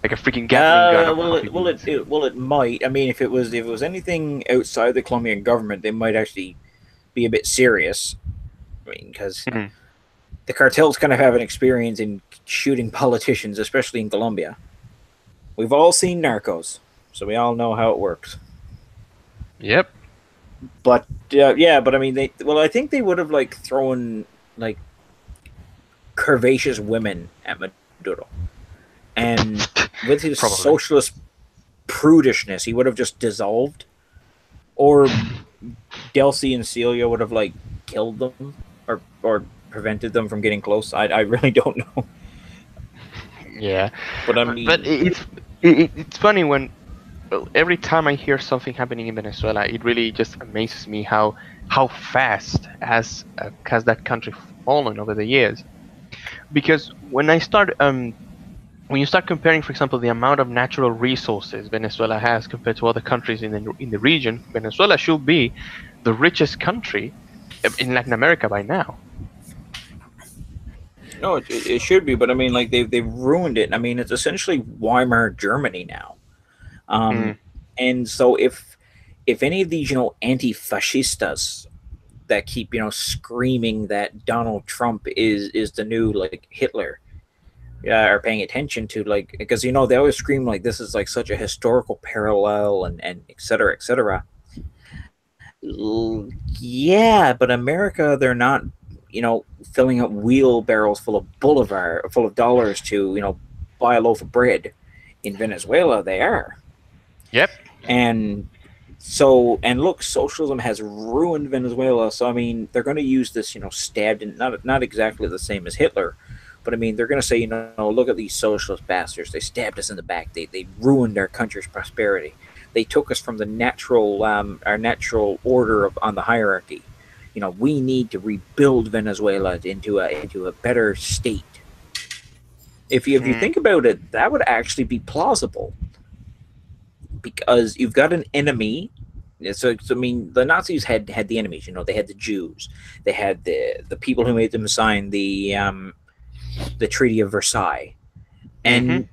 like a freaking Gatling gun of coffee beans. It might. I mean, if it was anything outside the Colombian government, they might actually be a bit serious. I mean, because Mhm. the cartels kind of have an experience in shooting politicians, especially in Colombia. We've all seen Narcos, so we all know how it works. Yep. But yeah, but I mean, I think they would have like thrown like curvaceous women at Maduro, and with his Probably. socialist prudishness, he would have just dissolved, or Delcy and Celia would have like killed them, or prevented them from getting close. I really don't know. Yeah. But I mean, But it's funny when every time I hear something happening in Venezuela, it really just amazes me how fast has that country fallen over the years. Because when you start comparing, for example, the amount of natural resources Venezuela has compared to other countries in the region, Venezuela should be the richest country in Latin America by now. no, it should be, but I mean, like they've ruined it. I mean, it's essentially Weimar Germany now. Mm. And so if any of these anti-fascistas that keep screaming that Donald Trump is the new like Hitler, are paying attention to, like, because they always scream like this is like such a historical parallel and et cetera, et cetera. Yeah, but America, they're not filling up wheelbarrows full of dollars to buy a loaf of bread. In Venezuela they are. Yep. And look, socialism has ruined Venezuela. So I mean, they're going to use this, stabbed in, not exactly the same as Hitler, but I mean, they're going to say, look at these socialist bastards. They stabbed us in the back. They ruined our country's prosperity. They took us from the our natural order on the hierarchy. We need to rebuild Venezuela into a better state. If you think about it, that would actually be plausible, because you've got an enemy. So I mean, the Nazis had the enemies. They had the Jews, they had the people who made them sign the Treaty of Versailles, and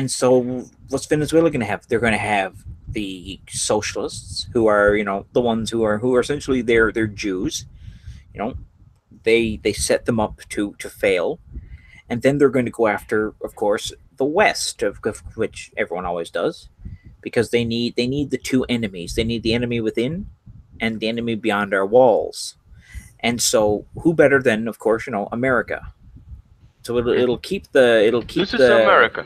so what's Venezuela going to have? They're going to have the socialists, who are the ones who are essentially they're Jews. They set them up to fail, and then they're going to go after, of course, the West, of which everyone always does, because they need the two enemies. They need the enemy within and the enemy beyond our walls. And so, who better than, of course, America? So it'll keep This is America.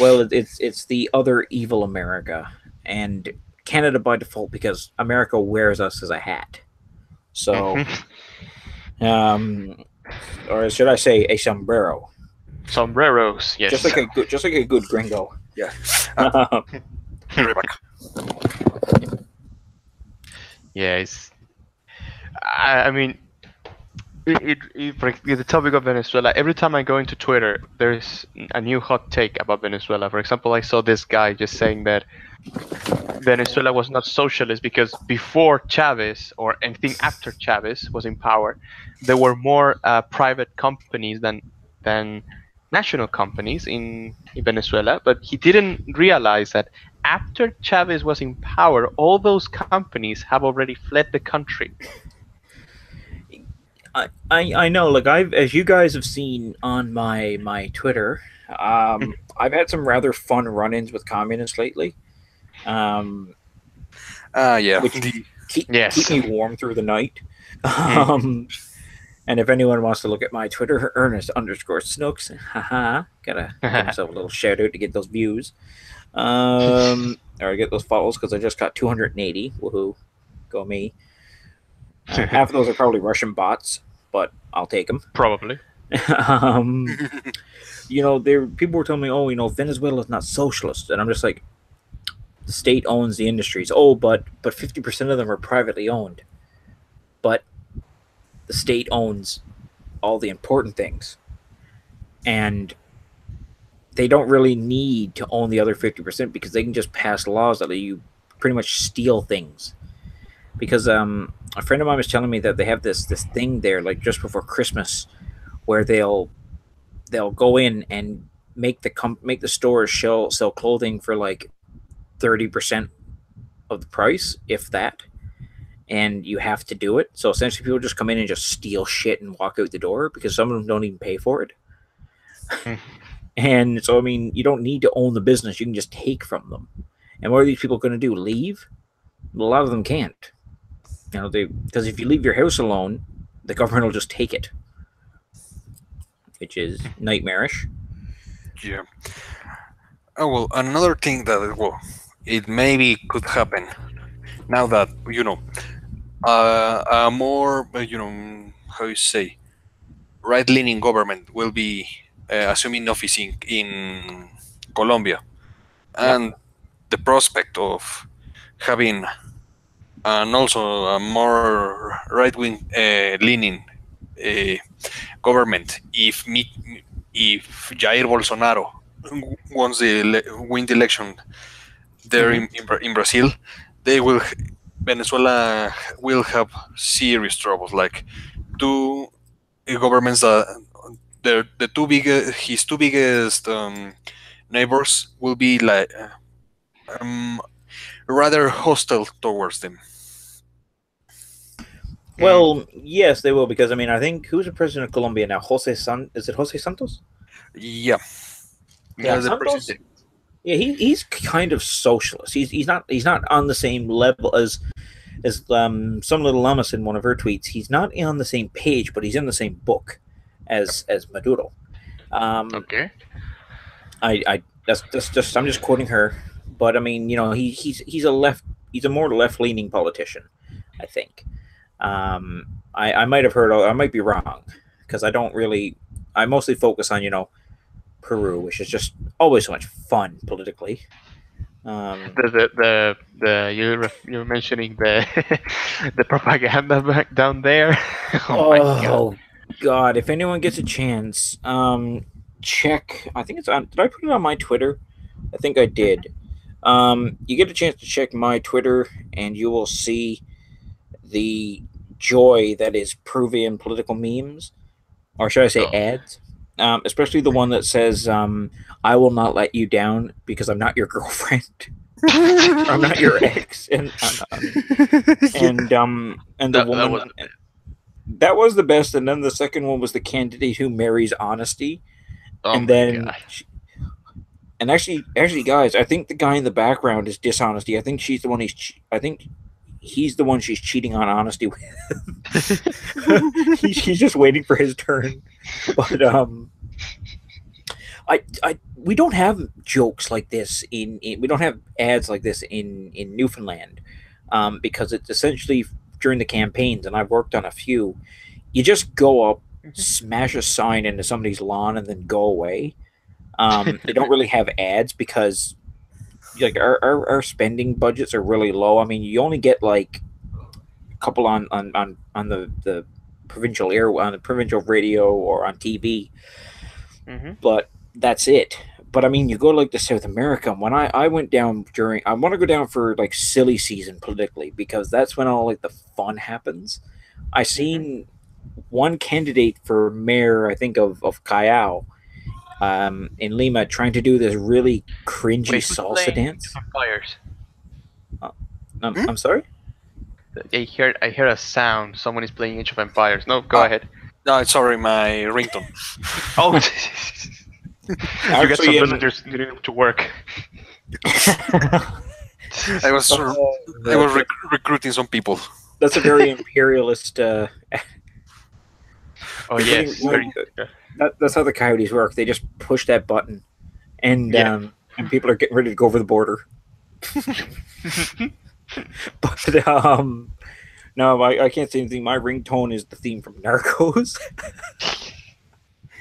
Well, it's the other evil America, and Canada by default, because America wears us as a hat. So, or should I say a sombrero? Sombreros, yes. Just like a good gringo. Yeah. Right back. Yeah, I mean, for the topic of Venezuela, every time I go into Twitter, there's a new hot take about Venezuela. For example, I saw this guy just saying that Venezuela was not socialist because before Chavez, or anything after Chavez was in power, there were more private companies than national companies in Venezuela. But he didn't realize that after Chavez was in power, all those companies have already fled the country. I know, like, as you guys have seen on my Twitter, I've had some rather fun run-ins with communists lately. Yeah. Which keep me warm through the night. And if anyone wants to look at my Twitter, Ernest_Snooks, gotta give myself a little shout out to get those views, or get those follows, because I just got 280. Woohoo, go me! Half of those are probably Russian bots, but I'll take them. Probably. um, there people were telling me, oh, Venezuela is not socialist, and I'm just like, the state owns the industries. Oh, but 50% of them are privately owned, but the state owns all the important things, and they don't really need to own the other 50% because they can just pass laws that let you pretty much steal things. Because a friend of mine was telling me that they have this thing there, like just before Christmas, where they'll go in and make the stores sell clothing for like 30% of the price, if that, and you have to do it. So essentially, people just come in and just steal shit and walk out the door because some of them don't even pay for it. Mm. And so, I mean, you don't need to own the business; you can just take from them. And what are these people going to do? Leave? A lot of them can't. Because if you leave your house alone, the government will just take it, which is nightmarish. Yeah. Oh well, another thing that it maybe could happen now that a more how you say right-leaning government will be assuming office in Colombia, Yep. and the prospect of having and also a more right-wing leaning uh, government if Jair Bolsonaro win the election there Mm-hmm. in Brazil, they will Venezuela will have serious troubles. Like two governments that the two his two biggest neighbors will be like um, rather hostile towards them. Mm. Well, yes, they will because I mean, I think who's the president of Colombia now? Is it Jose Santos? Yeah, Yeah, yeah, the Santos. president. Yeah, he's kind of socialist. He's not on the same level as some little llamas in one of her tweets. He's not on the same page, but he's in the same book as Maduro. Um, Okay. I that's just I'm just quoting her, but I mean, he's a more left leaning politician, I think. I might have heard, I might be wrong, because I mostly focus on Peru, which is just always so much fun politically. Um, You're mentioning the the propaganda back down there. Oh my god. oh God, if anyone gets a chance, check. I think it's on. Did I put it on my Twitter? I think I did. You get a chance to check my Twitter, and you will see the joy that is Peruvian political memes, or should I say Oh. ads? Especially the one that says, "I will not let you down because I'm not your girlfriend, or I'm not your ex," Yeah. and the That woman was the best. that was the best. And then the second one was the candidate who marries honesty, Oh and my then god. and actually, guys, I think the guy in the background is dishonesty. I think she's the one I think he's the one she's cheating on honesty with. He's just waiting for his turn. But we don't have jokes like this we don't have ads like this in Newfoundland, because it's essentially during the campaigns, and I've worked on a few. You just go up, Mhm. smash a sign into somebody's lawn, and then go away. They don't really have ads because like our spending budgets are really low. I mean, you only get like a couple on the provincial air on the provincial radio or on TV, Mhm. but that's it. But I mean, you go like to South America. When I went down I want to go down for like silly season politically because that's when all like the fun happens. I Mhm. seen one candidate for mayor, I think of Callao, in Lima, trying to do this really cringy Wait, who's salsa playing Age dance. of Empires? Uh, I'm, Hmm? I'm sorry. I heard a sound. Someone is playing Age of Empires. No, go Ah, ahead. no, sorry, my ringtone. Oh, you got some Actually, villagers needing to work. I was I was that, recruiting some people. that's a very imperialist. Oh You're putting yes, very. that's how the coyotes work. They just push that button, and Yeah. people are getting ready to go over the border. But no, I can't say anything. My ringtone is the theme from Narcos.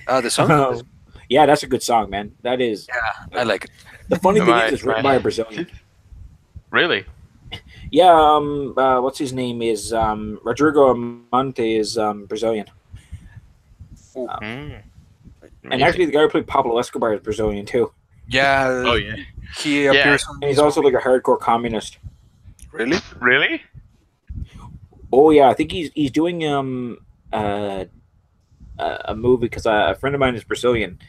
The song? Yeah, that's a good song, man. That is. Yeah, I like it. The funny thing is, My it's written by a my. Brazilian. Really? Yeah, what's his name is Rodrigo Amante is Brazilian, Ooh, Mm, and actually amazing. the guy who played Pablo Escobar is Brazilian too, Oh yeah, yeah. he Yeah. appears on and he's this also movie. like a hardcore communist. Really? Really? Oh yeah, I think he's doing uh, a movie because a friend of mine is Brazilian,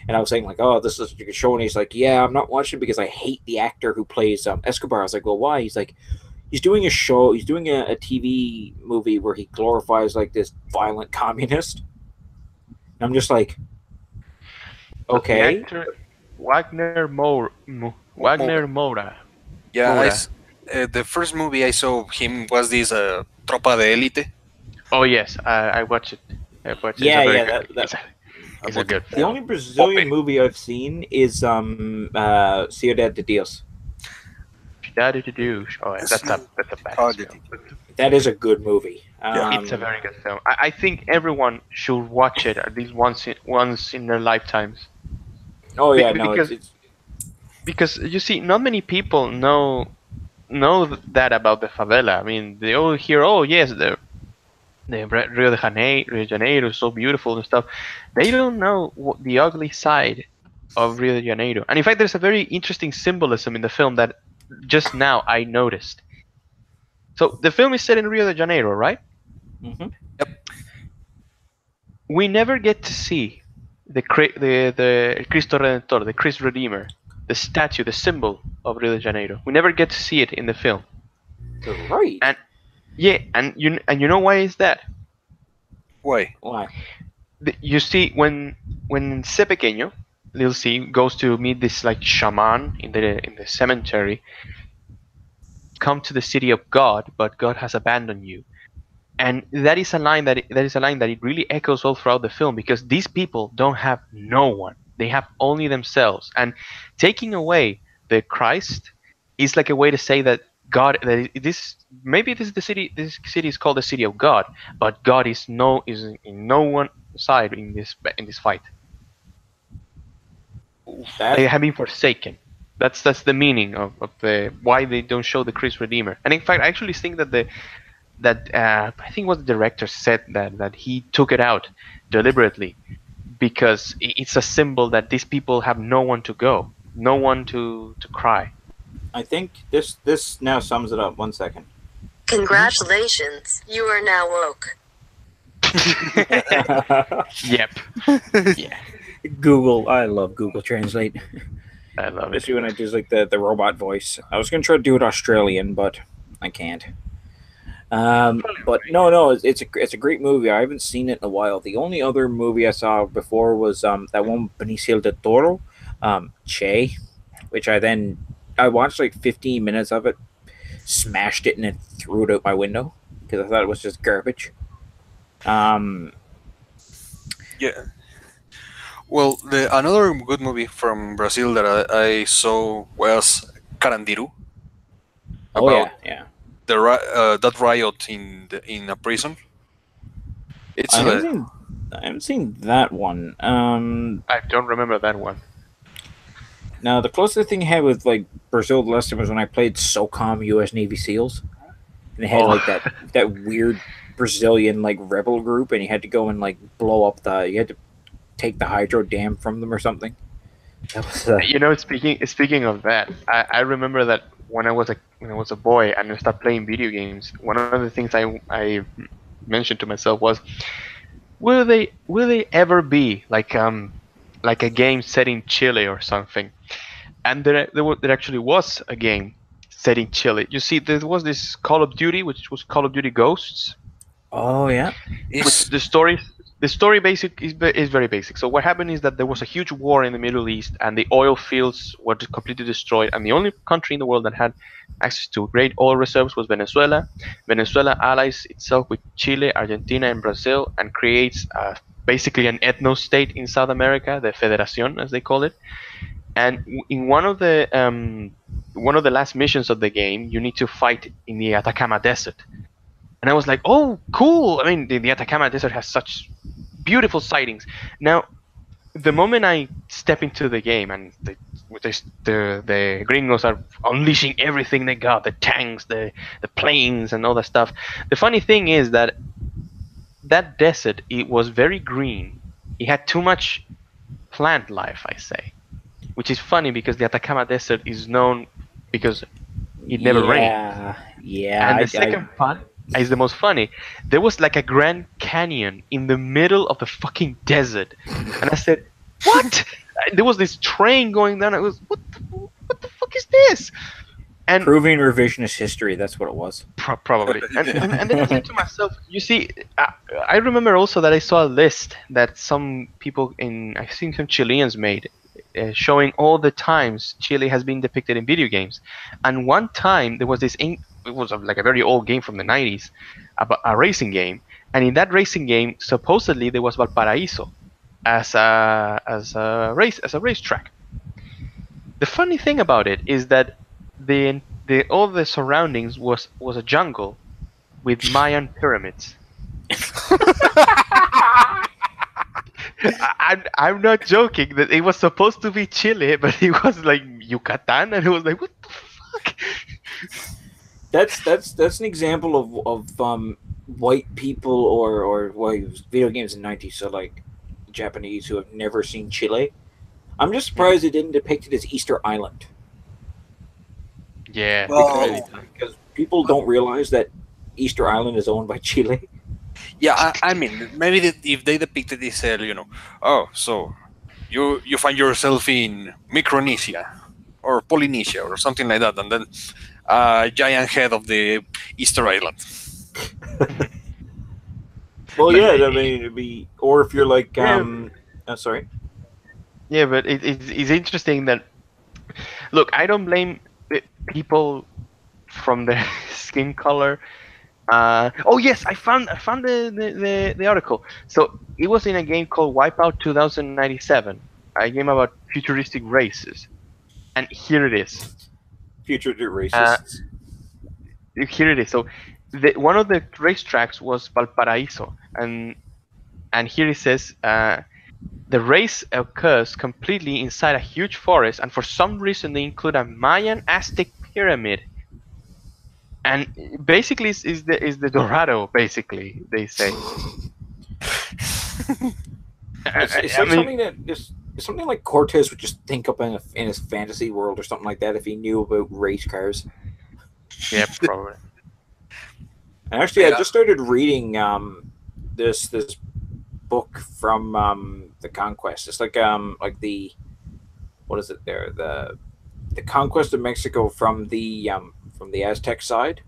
and I was saying like, oh, this is a good show, and he's like, yeah, I'm not watching because I hate the actor who plays Escobar. I was like, well, why? He's like, he's doing a show, he's doing a TV movie where he glorifies like this violent communist. And I'm just like, But the okay, actor Wagner Moura. Moura. Yeah, Moura. the first movie I saw him was this Tropa de Élite Oh yes, I watched it. I watched it. It's a yeah, very yeah, good. that It's a about good the film. only Brazilian Pope. movie I've seen is Ciudad de Dios. Daddy to do. Oh, yeah, that's a Oh, badass film. That is a good movie. yeah. It's a very good film. I think everyone should watch it at least once in their lifetimes. Oh yeah, no, Because you see, not many people know that about the favela. I mean, they all hear, oh yes, the Rio de Janeiro is so beautiful and stuff. They don't know the ugly side of Rio de Janeiro. And in fact, there's a very interesting symbolism in the film that just now I noticed. So the film is set in Rio de Janeiro, right? mm-hmm. We never get to see the Cristo Redentor, the Christ Redeemer, the statue, the symbol of Rio de Janeiro. We never get to see it in the film. You're right. And yeah, and you know why is that? Why? Why? You see, when C pequeño, Lil C goes to meet this like shaman in the cemetery, come to the city of God, but God has abandoned you. And that is a line that it really echoes all throughout the film, because these people don't have no one. They have only themselves. And taking away the Christ is like a way to say that God, this maybe this city is called the city of God, but God is in no one side in this fight. They have been forsaken. That's the meaning of the why they don't show the Christ Redeemer. And in fact, I actually think that I think what the director said that he took it out deliberately because it's a symbol that these people have no one to go, no one to cry. I think this now sums it up. 1 second. Congratulations, you are now woke. Yep. Yeah, Google. I love Google Translate. I love it. Especially when I do like the robot voice. I was gonna try to do it Australian, but I can't. But no, it's a great movie. I haven't seen it in a while. The only other movie I saw before was that one Benicio del Toro, Che, which I watched like 15 minutes of it, smashed it, and then threw it out my window because I thought it was just garbage. Yeah. Well, another good movie from Brazil that I saw was Carandiru. Oh About yeah. that riot in a prison. It's I haven't seen that one. I don't remember that one. Now the closest thing I had with like Brazil the last time was when I played SOCOM U.S. Navy SEALs, and they had like that weird Brazilian like rebel group, and you had to go and like blow up you had to take the hydro dam from them or something. That was You know, speaking of that, I remember that when I was a boy and I started playing video games, one of the things I mentioned to myself was, will they ever be like a game set in Chile or something? And there actually was a game set in Chile. You see, there was this Call of Duty, which was Call of Duty Ghosts. oh yeah. It's The story is very basic. So what happened is that there was a huge war in the Middle East, and the oil fields were completely destroyed. And the only country in the world that had access to great oil reserves was Venezuela. Venezuela allies itself with Chile, Argentina, and Brazil, and creates basically an ethno-state in South America, the Federación, as they call it. And in one of the last missions of the game, you need to fight in the Atacama Desert. And I was like, oh, cool. I mean, the Atacama Desert has such beautiful sightings. Now, the moment I step into the game and the gringos are unleashing everything they got, the tanks, the planes, and all that stuff. The funny thing is that that desert, it was very green. It had too much plant life, I say, which is funny because the Atacama Desert is known because it never rained. Yeah. And the second part is the most funny. There was like a Grand Canyon in the middle of the fucking desert, and I said, "What?" There was this train going down. I was, "What the fuck is this?" And Proving revisionist history. That's what it was. probably. And then I think to myself, you see, I remember also that I saw a list that some people I think some Chileans made, showing all the times Chile has been depicted in video games. And one time there was it was like a very old game from the 90s, about a racing game. And in that racing game, supposedly there was Valparaíso as a racetrack. The funny thing about it is that all the surroundings was a jungle with Mayan pyramids. I'm not joking that it was supposed to be Chile, but it was like Yucatan, and it was like, what the fuck? That's an example of white people or well, it was video games in the 90s, so like Japanese who have never seen Chile. I'm just surprised they didn't depict it as Easter Island. Yeah, Because people don't realize that Easter Island is owned by Chile. Yeah, I mean, maybe if they depicted this, oh, so you find yourself in Micronesia or Polynesia or something like that, and then a giant head of the Easter Island. Well, yeah, I mean, it'd be, or if you're like, sorry. Yeah, but it's interesting that, look, I don't blame people from their skin color. Oh yes, I found the article. So it was in a game called Wipeout 2097, a game about futuristic races, and here it is. Future racists. Here it is. So one of the racetracks was Valparaíso, and here it says the race occurs completely inside a huge forest, and for some reason they include a Mayan Aztec pyramid. And basically, is the Dorado? Basically, they say. It's like something that it's something like Cortez would just think up in his fantasy world or something like that if he knew about race cars. Yeah, probably. And actually, I just started reading this book from the Conquest. It's like the what is it there the Conquest of Mexico from the Aztec side.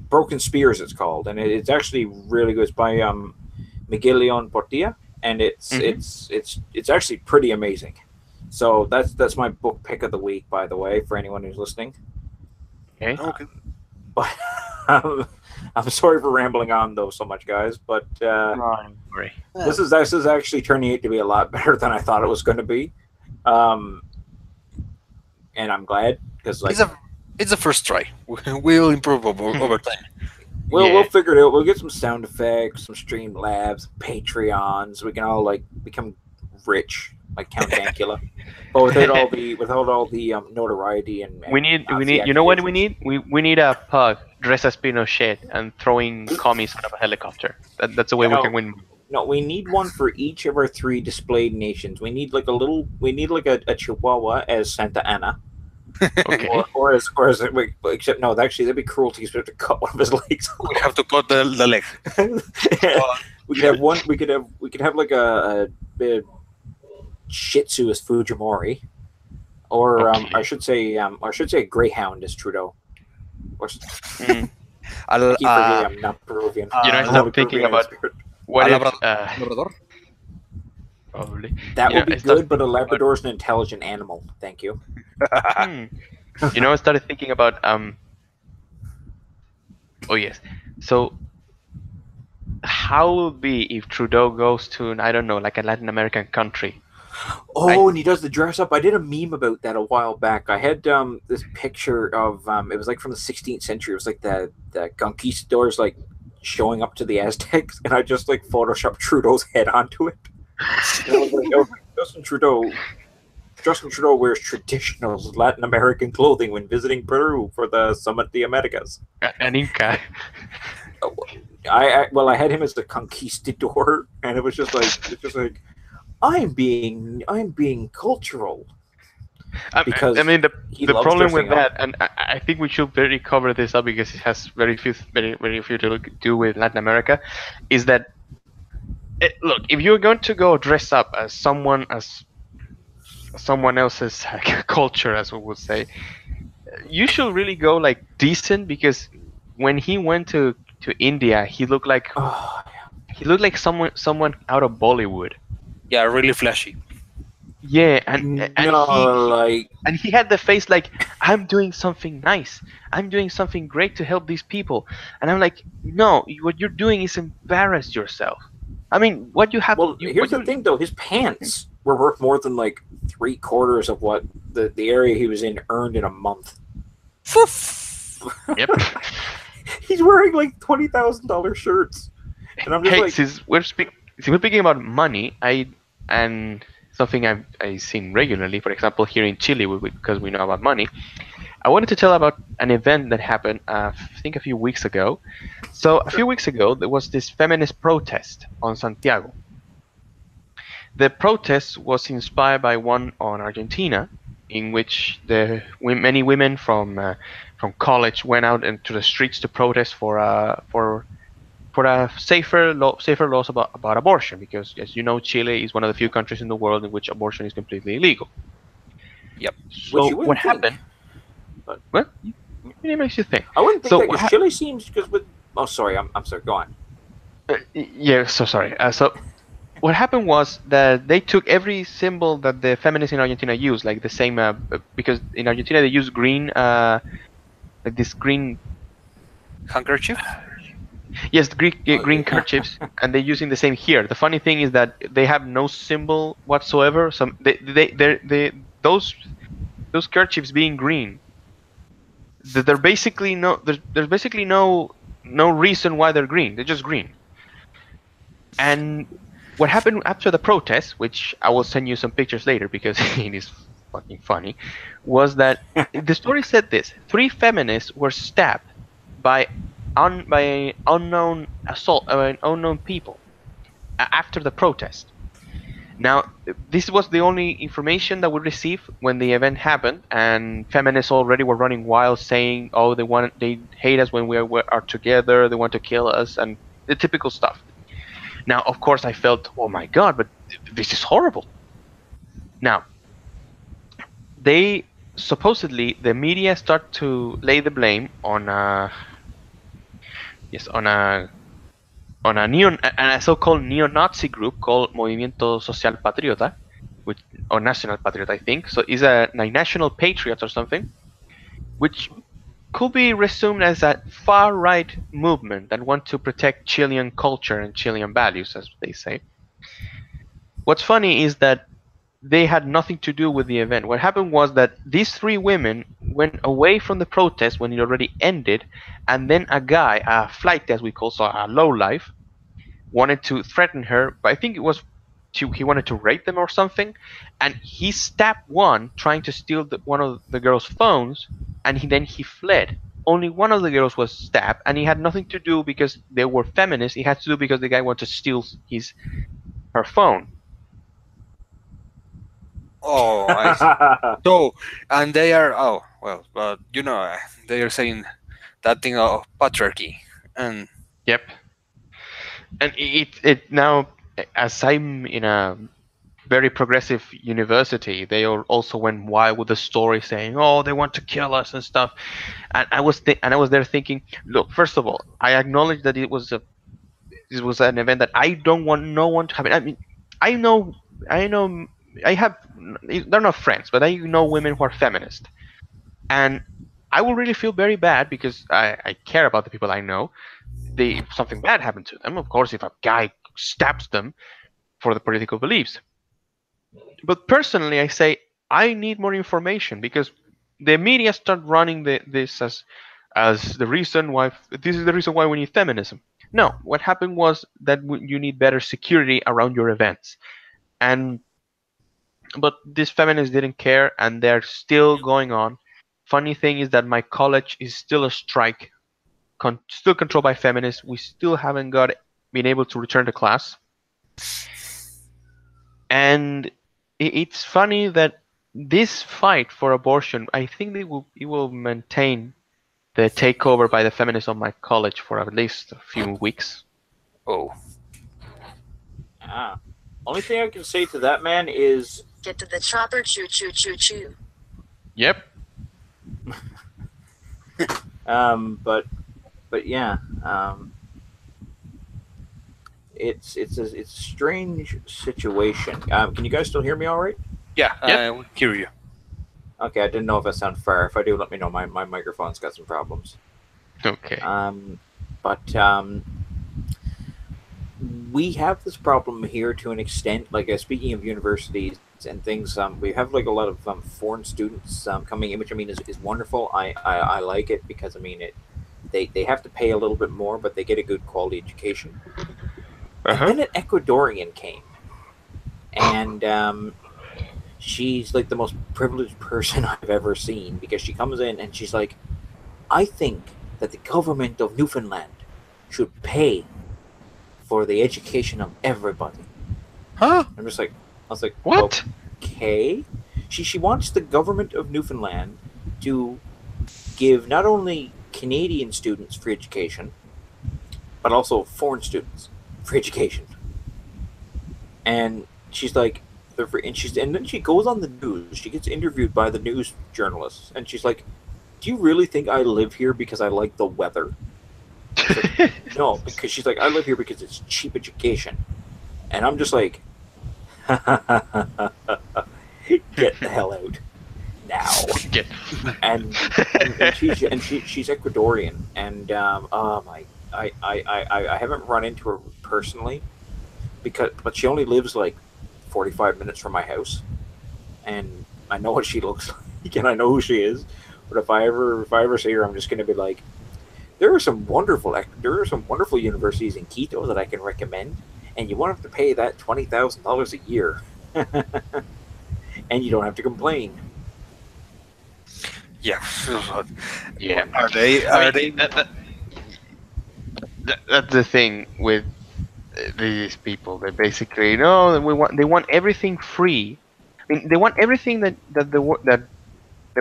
Broken Spears, it's called, and it's actually really good. It's by Miguel Leon Portilla, and it's actually pretty amazing. So that's my book pick of the week, by the way, for anyone who's listening. Okay. But I'm sorry for rambling on though so much, guys. But I'm sorry. this is actually turning out to be a lot better than I thought it was going to be, and I'm glad because like it's a first try. We'll improve over time. We'll figure it out. We'll get some sound effects, some stream labs, Patreons. We can all like become rich, like Count Dankula, but without all the notoriety and we need you know what we need? We need a pug dressed as Pinochet and throwing commies out of a helicopter. That's the way we can win. No, we need one for each of our 3 displayed nations. We need like a Chihuahua as Santa Ana. Okay. or as except no, actually that'd be cruelty. We have to cut one of his legs. We have to cut the leg. We could have one. We could have like a Shih Tzu as Fujimori, or I should say a Greyhound as Trudeau. Or, I keep forgetting I'm not Peruvian. I started thinking about what if Labrador? probably That would be good, but a Labrador is an intelligent animal. Thank you. I started thinking about oh yes, so how will it be if Trudeau goes to I don't know, like a Latin American country? And he does the dress up. I did a meme about that a while back. I had this picture of it was like from the 16th century. It was like the conquistadors like showing up to the Aztecs, and I just like photoshopped Trudeau's head onto it. And I was like, Justin Trudeau wears traditional Latin American clothing when visiting Peru for the Summit of the Americas. An Inca. I had him as the conquistador, and it was just like I'm being cultural. Because I mean, the problem with dressing up. that, and I think we should very cover this up because it has very few to do with Latin America, is that look, if you're going to go dress up as someone else's culture, as we would say, you should really go like decent, because when he went to India, he looked like someone out of Bollywood. Yeah, really flashy. Yeah, and he had the face like, I'm doing something nice, I'm doing something great to help these people, and I'm like, no, what you're doing is embarrass yourself. I mean, what you have. Well, here's the thing, though. His pants were worth more than like 3/4 of what the area he was in earned in a month. Yep. He's wearing like $20,000 shirts, and I'm just Hey, like, since we're speaking about money, and something I've seen regularly, for example, here in Chile, because we know about money, I wanted to tell about an event that happened, I think a few weeks ago. So a few weeks ago, there was this feminist protest on Santiago. The protest was inspired by one on Argentina, in which many women from college went out into the streets to protest for safer laws about abortion, because, as you know, Chile is one of the few countries in the world in which abortion is completely illegal. Yep. So what happened? What? It makes you think. I wouldn't think So that, because Chile seems, because with. Oh, sorry. I'm sorry. Go on. Yeah. So sorry. So what happened was that they took every symbol that the feminists in Argentina use, like the same, because in Argentina they use green, like this green handkerchief. Yes, green kerchiefs, and they're using the same here. The funny thing is that they have no symbol whatsoever. So those kerchiefs being green, they're basically there's basically no reason why they're green. They're just green. And what happened after the protest, which I will send you some pictures later because it is fucking funny, was that the story said this: 3 feminists were stabbed by unknown people after the protest. Now, this was the only information that we received when the event happened, and feminists already were running wild, saying, "Oh, they hate us when we are together. They want to kill us," and the typical stuff. Now, of course, I felt, "Oh my God, but this is horrible." Now, they supposedly, the media start to lay the blame on a so-called neo-Nazi group called Movimiento Social Patriota, or National Patriot, I think. So it's a National Patriot or something, which could be resumed as a far-right movement that want to protect Chilean culture and Chilean values, as they say. What's funny is that they had nothing to do with the event. What happened was that these 3 women went away from the protest when it already ended, and then a guy, a flight as we call, so a lowlife, wanted to threaten her, but I think it was he wanted to rape them or something, and he stabbed one trying to steal one of the girls' phones, and then he fled. Only one of the girls was stabbed, and he had nothing to do because they were feminists. It had to do because the guy wanted to steal her phone. Oh, I see. So, and they are, but they are saying that thing of patriarchy, and Yep. And it now, as I'm in a very progressive university, they also went wild with the story, saying, "Oh, they want to kill us and stuff." And I was there thinking, look, first of all, I acknowledge that it was an event that I don't want no one to happen. I mean, I know, they're not friends, but I know women who are feminist, and I will really feel very bad because I care about the people I know. If something bad happened to them, of course, if a guy stabs them for the political beliefs. But personally, I say I need more information because the media start running this as the reason why we need feminism. No, what happened was that you need better security around your events, and but these feminists didn't care, and they're still going on. Funny thing is that my college is still a strike, still controlled by feminists. We still haven't been able to return to class, and it's funny that this fight for abortion, I think it will maintain the takeover by the feminists on my college for at least a few weeks. Oh, Ah. Only thing I can say to that man is, Get to the chopper, choo choo choo choo. Yep. but yeah, it's a strange situation. Can you guys still hear me all right? yeah, Yep. I hear you. Okay, I didn't know if I sound fair. If I do, let me know. My microphone's got some problems. Okay. But we have this problem here to an extent. Like speaking of universities and things, we have like a lot of foreign students coming in, which I mean is wonderful. I like it because I mean they have to pay a little bit more, but they get a good quality education. And Uh-huh. then an Ecuadorian came, and she's like the most privileged person I've ever seen because she comes in and she's like, I think that the government of Newfoundland should pay for the education of everybody. Huh? I'm just like, I was like, What? okay. She wants the government of Newfoundland to give not only Canadian students free education, but also foreign students free education. And she's like, and then she goes on the news. She gets interviewed by the news journalists, and she's like, "Do you really think I live here because I like the weather?" Like, no, because she's like, "I live here because it's cheap education," and I'm just like, "Get the hell out now!" Get. And she's Ecuadorian, and oh my, I haven't run into her personally but she only lives like 45 minutes from my house, and I know what she looks like, and I know who she is. But if I ever see her, I'm just gonna be like, there are some wonderful universities in Quito that I can recommend, and you won't have to pay that $20,000 a year, and you don't have to complain. Yeah. Yeah. Are they? I Are mean, they? that's the thing with these people. They basically they want everything free. I mean, they want everything that the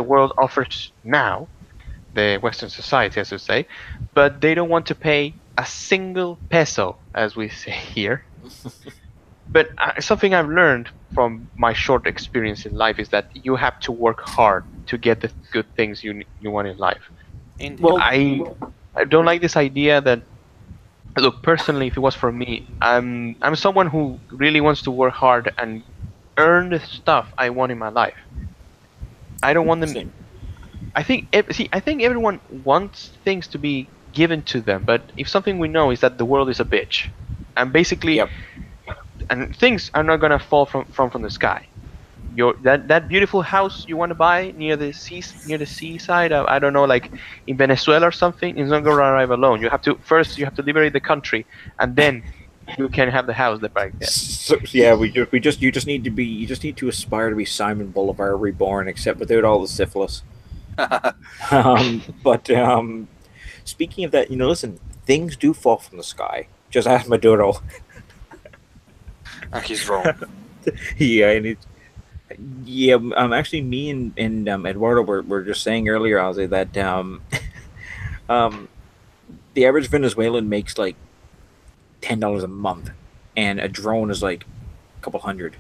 world offers now, the Western society, as we say, but they don't want to pay a single peso, as we say here. But something I've learned from my short experience in life is that you have to work hard to get the good things you want in life. Indeed. Well, I don't like this idea that, look, personally, if it was for me, I'm someone who really wants to work hard and earn the stuff I want in my life. I don't want them. same. I think everyone wants things to be given to them, but if something we know is that the world is a bitch, and basically, Yep. and things are not gonna fall from the sky. That beautiful house you want to buy near the seaside, I don't know, like in Venezuela or something, is not gonna arrive alone. You have to liberate the country, and then you can have the house that back there. So, yeah, you just need to aspire to be Simon Bolivar reborn, except without all the syphilis. But speaking of that, listen, things do fall from the sky. Just ask Maduro. He's wrong. Yeah, yeah. Actually, me and Eduardo were just saying earlier, Ozzy, that um, the average Venezuelan makes like $10 a month, and a drone is like a couple hundred.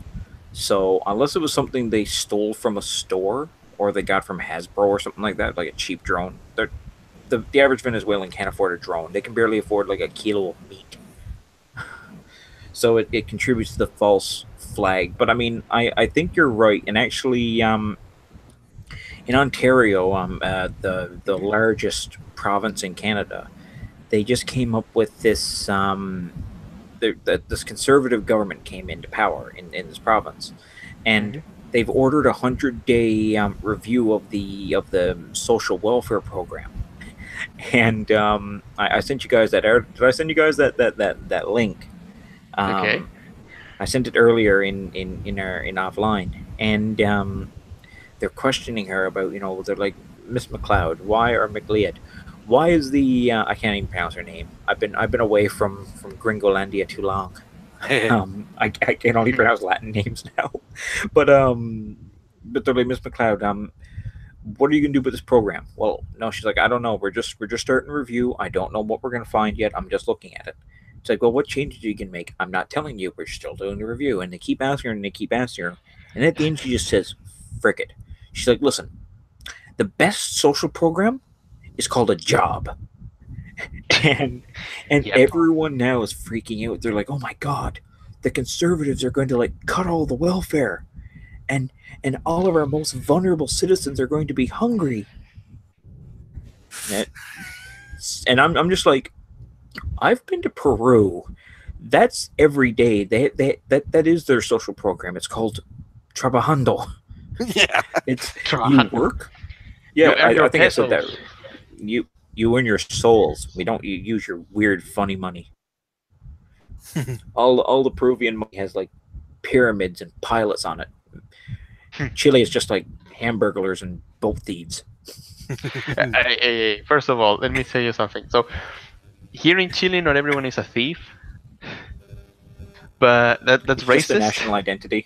So unless it was something they stole from a store or they got from Hasbro or something like that, like a cheap drone, the average Venezuelan can't afford a drone. They can barely afford like a kilo of meat. So it contributes to the false flag. But I mean, I think you're right. And actually, in Ontario, the largest province in Canada, they just came up with this. This conservative government came into power in this province, and they've ordered 100-day review of the social welfare program. And I sent you guys that. Did I send you guys that link? Okay. Um, I sent it earlier in offline, and they're questioning her about, they're like, Miss McLeod, why, or McLeod, why is the I can't even pronounce her name. I've been away from Gringolandia too long. I can only pronounce Latin names now. but but they're like, Miss McLeod, what are you gonna do with this program? Well, no, she's like, I don't know. We're just starting a review. I don't know what we're gonna find yet. I'm just looking at it. It's like, well, what changes are you can make? I'm not telling you. We're still doing the review. And they keep asking her, and they keep asking her, and at the end she just says, "Frick it." She's like, listen, the best social program is called a job. and and Yep. everyone now is freaking out. They're like, oh my god, the conservatives are going to like cut all the welfare, and all of our most vulnerable citizens are going to be hungry. And I'm just like, I've been to Peru. That's every day. That is their social program. It's called trabajando. Yeah. It's you Trabajando. work. You Yeah, earn your I think I said that. pesos. You earn your souls. We don't you use your weird funny money. All the Peruvian money has like pyramids and pilots on it. Chile is just like hamburglers and boat thieves. First of all, let me tell you something. So here in Chile, not everyone is a thief, but that's It's just a racist. national identity.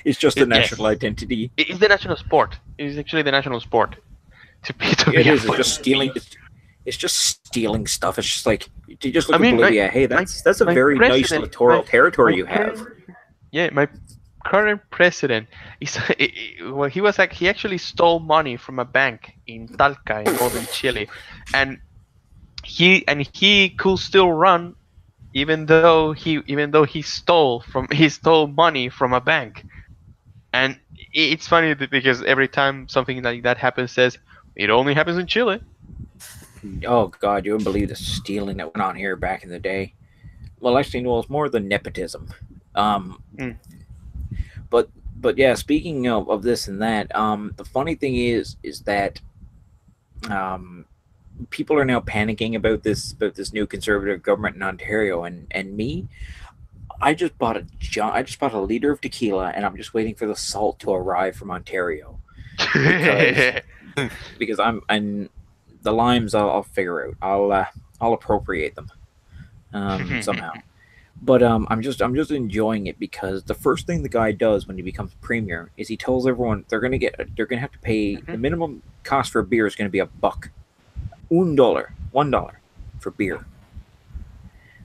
It's just a Yes, national identity. it's the national sport. It's actually the national sport to It be a is. It's fool. just stealing. It's just stealing stuff. It's just like you just I look at mean, Bolivia. Hey, my that's a my very nice president, littoral territory my you have. current, yeah, my current president is well, he actually stole money from a bank in Talca in northern Chile, and he could still run even though he stole money from a bank. And it's funny because every time something like that happens, says it only happens in Chile. Oh God, you wouldn't believe the stealing that went on here back in the day. Well, actually, no, it's more than nepotism. Um, Mm. but yeah, speaking of this and that, the funny thing is that um, people are now panicking about this new conservative government in Ontario, and me, I just bought a liter of tequila, and I'm just waiting for the salt to arrive from Ontario because I'm the limes I'll figure out. I'll appropriate them somehow. But I'm just enjoying it because the first thing the guy does when he becomes premier is he tells everyone they're gonna have to pay the minimum cost for a beer is gonna be $1, $1 for beer.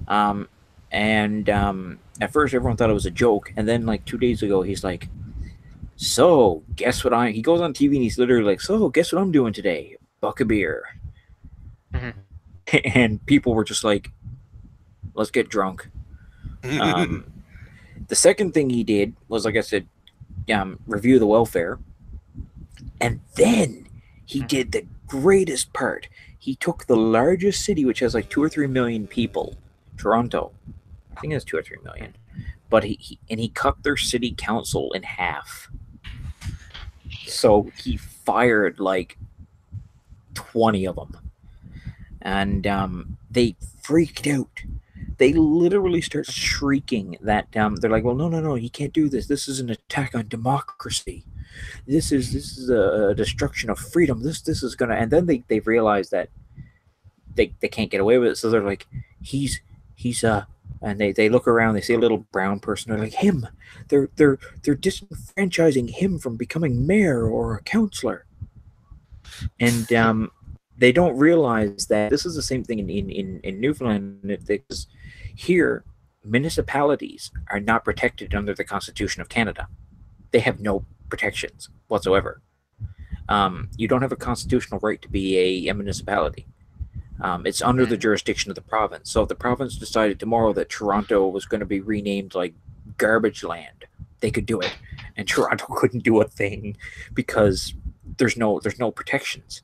Um, and at first everyone thought it was a joke, and then like 2 days ago he's like, "So guess what I?" He goes on TV and he's literally like, "So guess what I'm doing today? Buck a beer." And people were just like, "Let's get drunk." Um, the second thing he did was, like I said, review the welfare, and then he did the greatest part. He took the largest city, which has like 2 or 3 million people, Toronto. I think it has 2 or 3 million, but he cut their city council in half. So he fired like 20 of them, and they freaked out. They literally start shrieking that they're like, "Well, no, no, no, you can't do this. This is an attack on democracy. This is a destruction of freedom. This is gonna." And then they realize that they can't get away with it. So they're like, he's and they look around. They see a little brown person. They're like, him. They're disenfranchising him from becoming mayor or a councillor. And they don't realize that this is the same thing in Newfoundland, because here municipalities are not protected under the Constitution of Canada. They have no protections whatsoever. You don't have a constitutional right to be a municipality. It's under the jurisdiction of the province. So if the province decided tomorrow that Toronto was going to be renamed like Garbage Land, they could do it, and Toronto couldn't do a thing because there's no protections.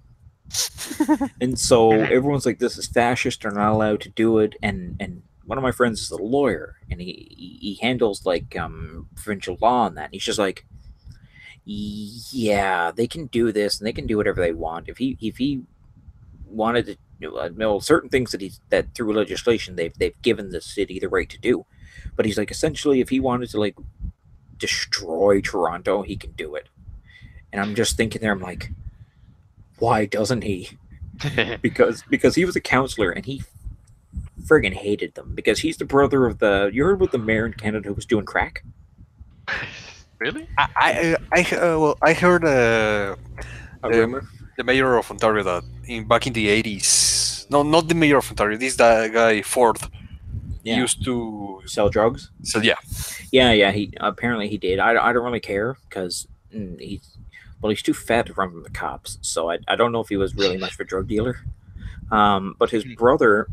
And so everyone's like, "This is fascist. They're not allowed to do it." And one of my friends is a lawyer, and he handles like provincial law and that. And he's just like, "Yeah, they can do this, and they can do whatever they want. If he wanted to well, certain things that through legislation they've given the city the right to do, but he's like essentially if he wanted to like destroy Toronto, he can do it. And I'm just thinking there, I'm like, why doesn't he? Because he was a counselor and he friggin' hated them because he's the brother of the. You heard about the mayor in Canada who was doing crack? Really? I heard A rumor. the mayor of Ontario that back in the 80s. No, not the mayor of Ontario. This that guy Ford Yeah. used to. Sell drugs. So yeah, Yeah. He apparently he did. I don't really care because he's too fat to run from the cops. So I don't know if he was really much of a drug dealer. But his brother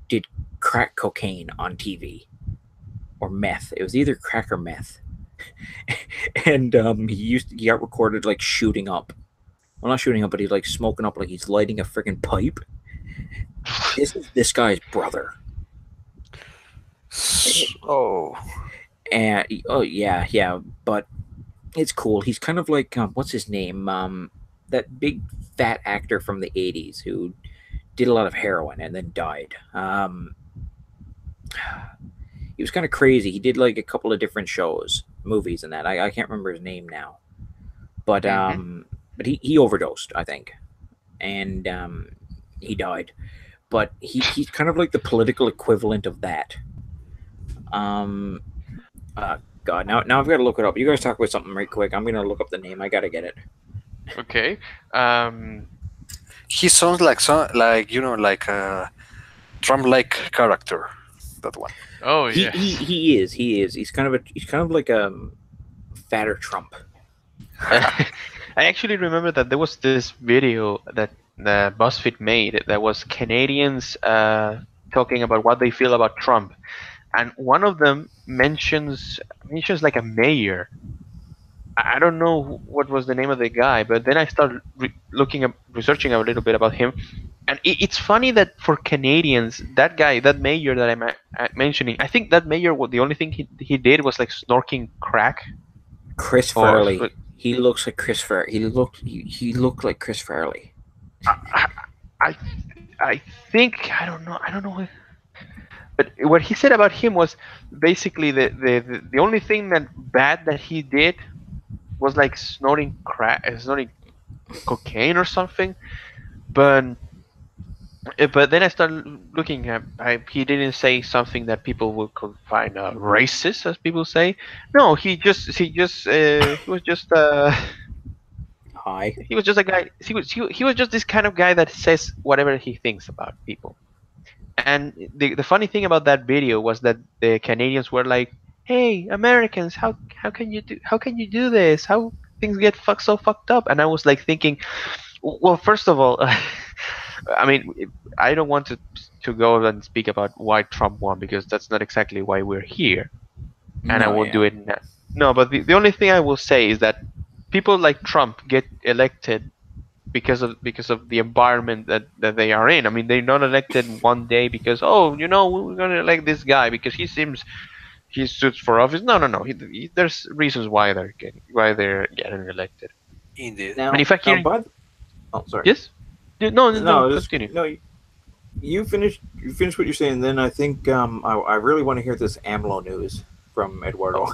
did crack cocaine on TV or meth. It was either crack or meth. And he got recorded like shooting up. Well, not shooting up, but he's like smoking up like he's lighting a freaking pipe. This is this guy's brother. oh, And oh yeah, but it's cool. He's kind of like what's his name? That big fat actor from the '80s who did a lot of heroin and then died. He was kind of crazy. He did like a couple of different shows, movies, and that. I can't remember his name now, but but he overdosed, I think, and he died. But he's kind of like the political equivalent of that. God, now I've got to look it up. You guys talk about something right quick. I'm gonna look up the name. I gotta get it. Okay. he sounds like like a Trump-like character. That one. Oh He, yeah. he is. He's kind of like a fatter Trump. I actually remember that there was this video that the BuzzFeed made that was Canadians talking about what they feel about Trump, and one of them mentions like a mayor. I don't know what was the name of the guy, but then I started researching a little bit about him, and it's funny that for Canadians, that guy, that mayor that I'm mentioning, I think that mayor, the only thing he did was like snorking crack. Chris Or- Farley. He looks like Chris Farley. He looked like Chris Farley. I think I don't know. But what he said about him was basically the only thing that bad that he did was like snorting cocaine or something. But then I started looking at. He didn't say something that people could find racist, as people say. No, he was just Hi. he was just a guy. He was just this kind of guy that says whatever he thinks about people. And the funny thing about that video was that the Canadians were like, "Hey, Americans, how can you do this? How things get so fucked up?" And I was like thinking, well, first of all, I mean, I don't want to go and speak about why Trump won because that's not exactly why we're here, and I won't do it now. No, but the only thing I will say is that people like Trump get elected because of the environment that they are in. I mean, they're not elected one day because we're gonna elect this guy because he suits for office. No. There's reasons why they're getting elected. Indeed. Now, And if I hear, oh, sorry. yes, no, Just, continue. no. You finish what you're saying. Then I think I really want to hear this AMLO news from Eduardo.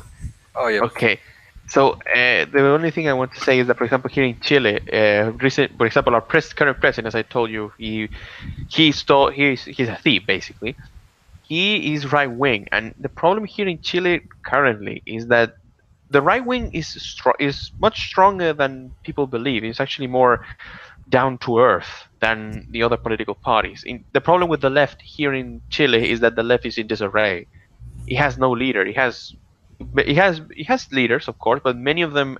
Oh yeah. Okay. So the only thing I want to say is that, for example, here in Chile, for example, our current president, as I told you, he's a thief basically. He is right wing, and the problem here in Chile currently is that the right wing is much stronger than people believe. It's actually more down to earth than the other political parties. The problem with the left here in Chile is that the left is in disarray. It has no leader. It has leaders, of course, but many of them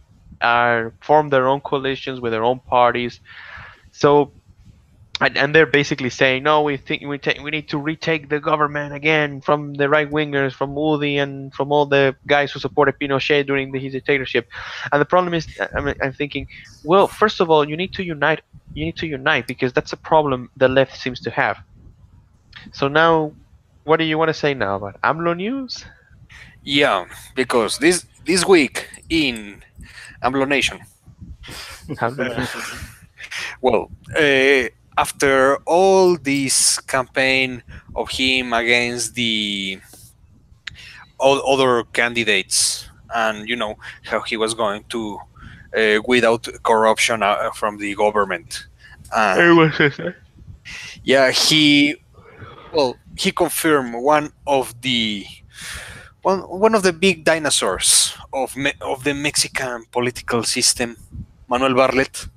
form their own coalitions with their own parties. So, and they're basically saying, no, we need to retake the government again from the right wingers, from Moody and from all the guys who supported Pinochet during his dictatorship. And the problem is, I'm thinking, well, first of all, you need to unite. You need to unite because that's a problem the left seems to have. So now, what do you want to say now about AMLO news? Yeah, because this week in AMLO Nation, well, after all this campaign of him against the all other candidates, and how he was going to weed out corruption from the government. Uh, yeah, he confirmed one of the big dinosaurs of the Mexican political system, Manuel Barlet,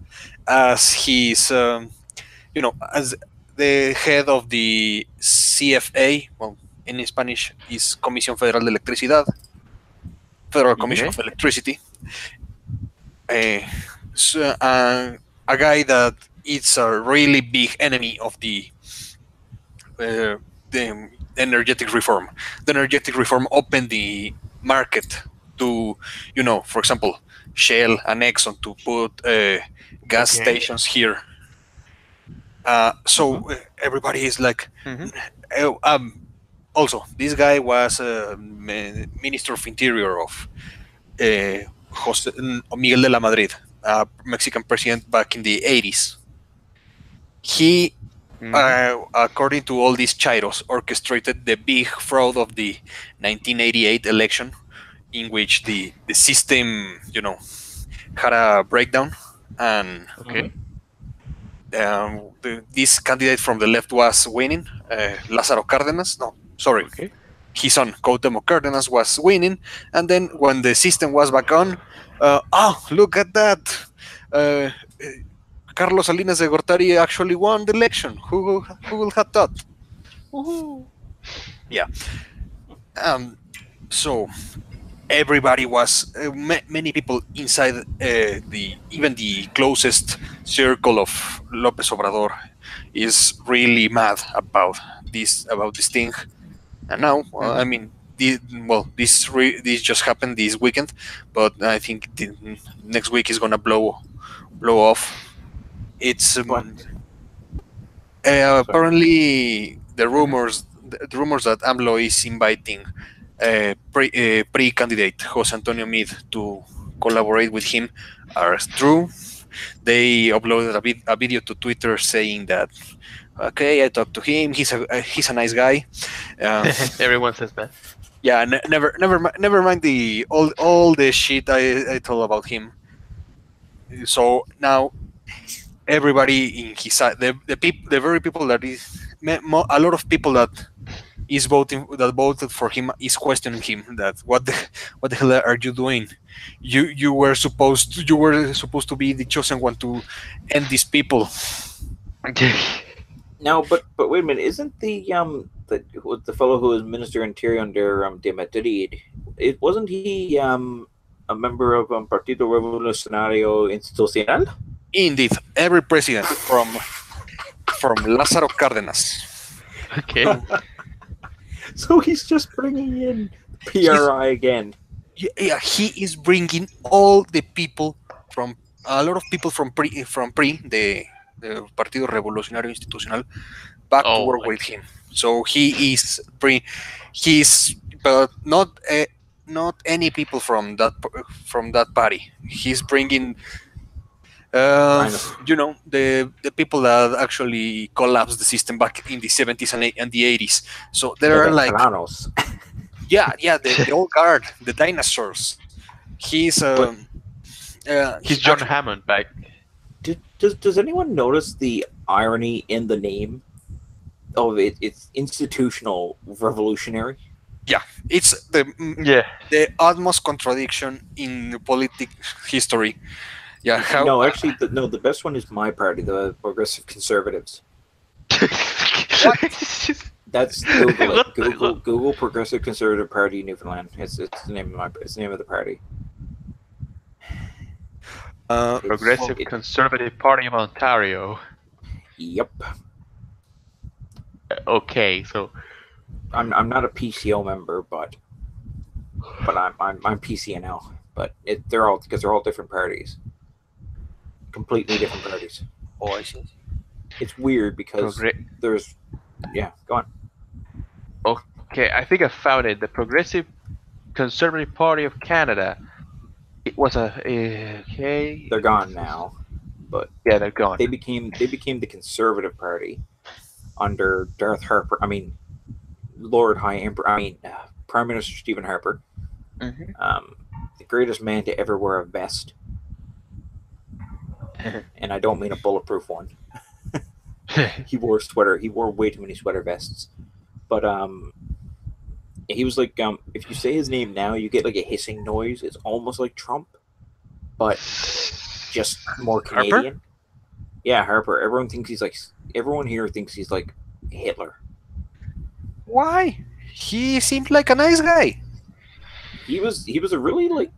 as his as the head of the CFA. Well, in Spanish is Comisión Federal de Electricidad, Federal Commission of Electricity. So, a guy that is a really big enemy of the energetic reform. The energetic reform opened the market to, for example, Shell and Exxon to put gas stations here. So everybody is like, also, this guy was Minister of Interior of Miguel de la Madrid, Mexican president back in the 80s. He, according to all these chairos, orchestrated the big fraud of the 1988 election, in which the system, had a breakdown, and this candidate from the left was winning, Lázaro Cárdenas. No, sorry. His son, Cuauhtémoc Cárdenas, was winning, and then when the system was back on, look at that! Carlos Salinas de Gortari actually won the election. Who would have thought? Woohoo! Yeah. So everybody was many people inside even the closest circle of López Obrador is really mad about this thing. And now, I mean, this just happened this weekend, but I think the next week is gonna blow off. It's apparently the rumors that AMLO is inviting pre-candidate Jose Antonio Meade to collaborate with him are true. They uploaded a video to Twitter saying that, okay, I talked to him. He's a nice guy. Everyone says that. Yeah, never mind all the shit I told about him. So now everybody in his side, the very people that is a lot of people that voted for him is questioning him that what the hell are you doing? You were supposed to be the chosen one to end these people. No, but wait a minute, isn't the fellow who was Minister Interior under de Madrid, wasn't he a member of Partido Revolucionario Institucional? Indeed, every president from Lázaro Cárdenas. Okay. So he's just bringing in PRI again. Yeah, he is bringing all the people from a lot of people from PRI, the Partido Revolucionario Institucional, back to work with him. So he's but not any people from that party. He's bringing the people that actually collapsed the system back in the 70s and the 80s. So there are like the old guard, the dinosaurs. He's John Hammond back. Does anyone notice the irony in the name of it? It's institutional revolutionary. Yeah, it's the utmost contradiction in political history. Yeah, no, actually, the best one is my party, the Progressive Conservatives. That's Google Progressive Conservative Party Newfoundland. It's the name of the party. Progressive Conservative Party of Ontario. Yep. Okay, so I'm not a PCO member, but I'm PCNL. But they're all different parties, completely different parties. Oh, I see. It's weird because there's go on. Okay, I think I found it. The Progressive Conservative Party of Canada. It was okay. They're gone now. but Yeah, they're gone. they became the Conservative Party under Darth Harper. I mean, Lord High Emperor. I mean, Prime Minister Stephen Harper, Mhm. the greatest man to ever wear a vest, and I don't mean a bulletproof one. He wore a sweater. He wore way too many sweater vests. But he was like, if you say his name now, you get like a hissing noise. It's almost like Trump, but just more Harper? Canadian. Yeah, Harper. Everyone here thinks he's like Hitler. Why? He seemed like a nice guy. He was a really like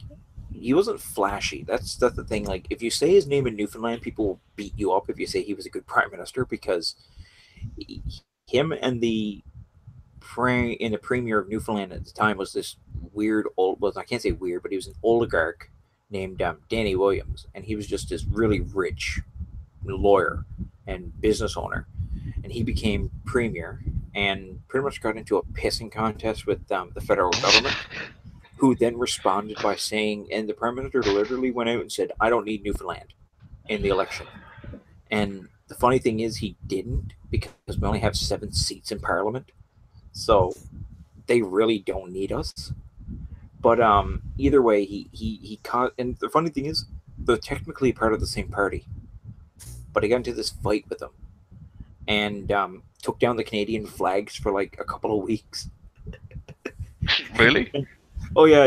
he wasn't flashy. That's the thing. Like if you say his name in Newfoundland, people will beat you up if you say he was a good prime minister because him and the premier of Newfoundland at the time was this weird old. Well, I can't say weird, but he was an oligarch named Danny Williams, and he was just this really rich lawyer and business owner, and he became premier and pretty much got into a pissing contest with the federal government, who then responded by saying, and the prime minister literally went out and said, "I don't need Newfoundland in the election." And the funny thing is, he didn't because we only have 7 seats in Parliament, so they really don't need us. But either way, he caught. And the funny thing is, they're technically part of the same party, but he got into this fight with them and took down the Canadian flags for like a couple of weeks. Really? Oh yeah.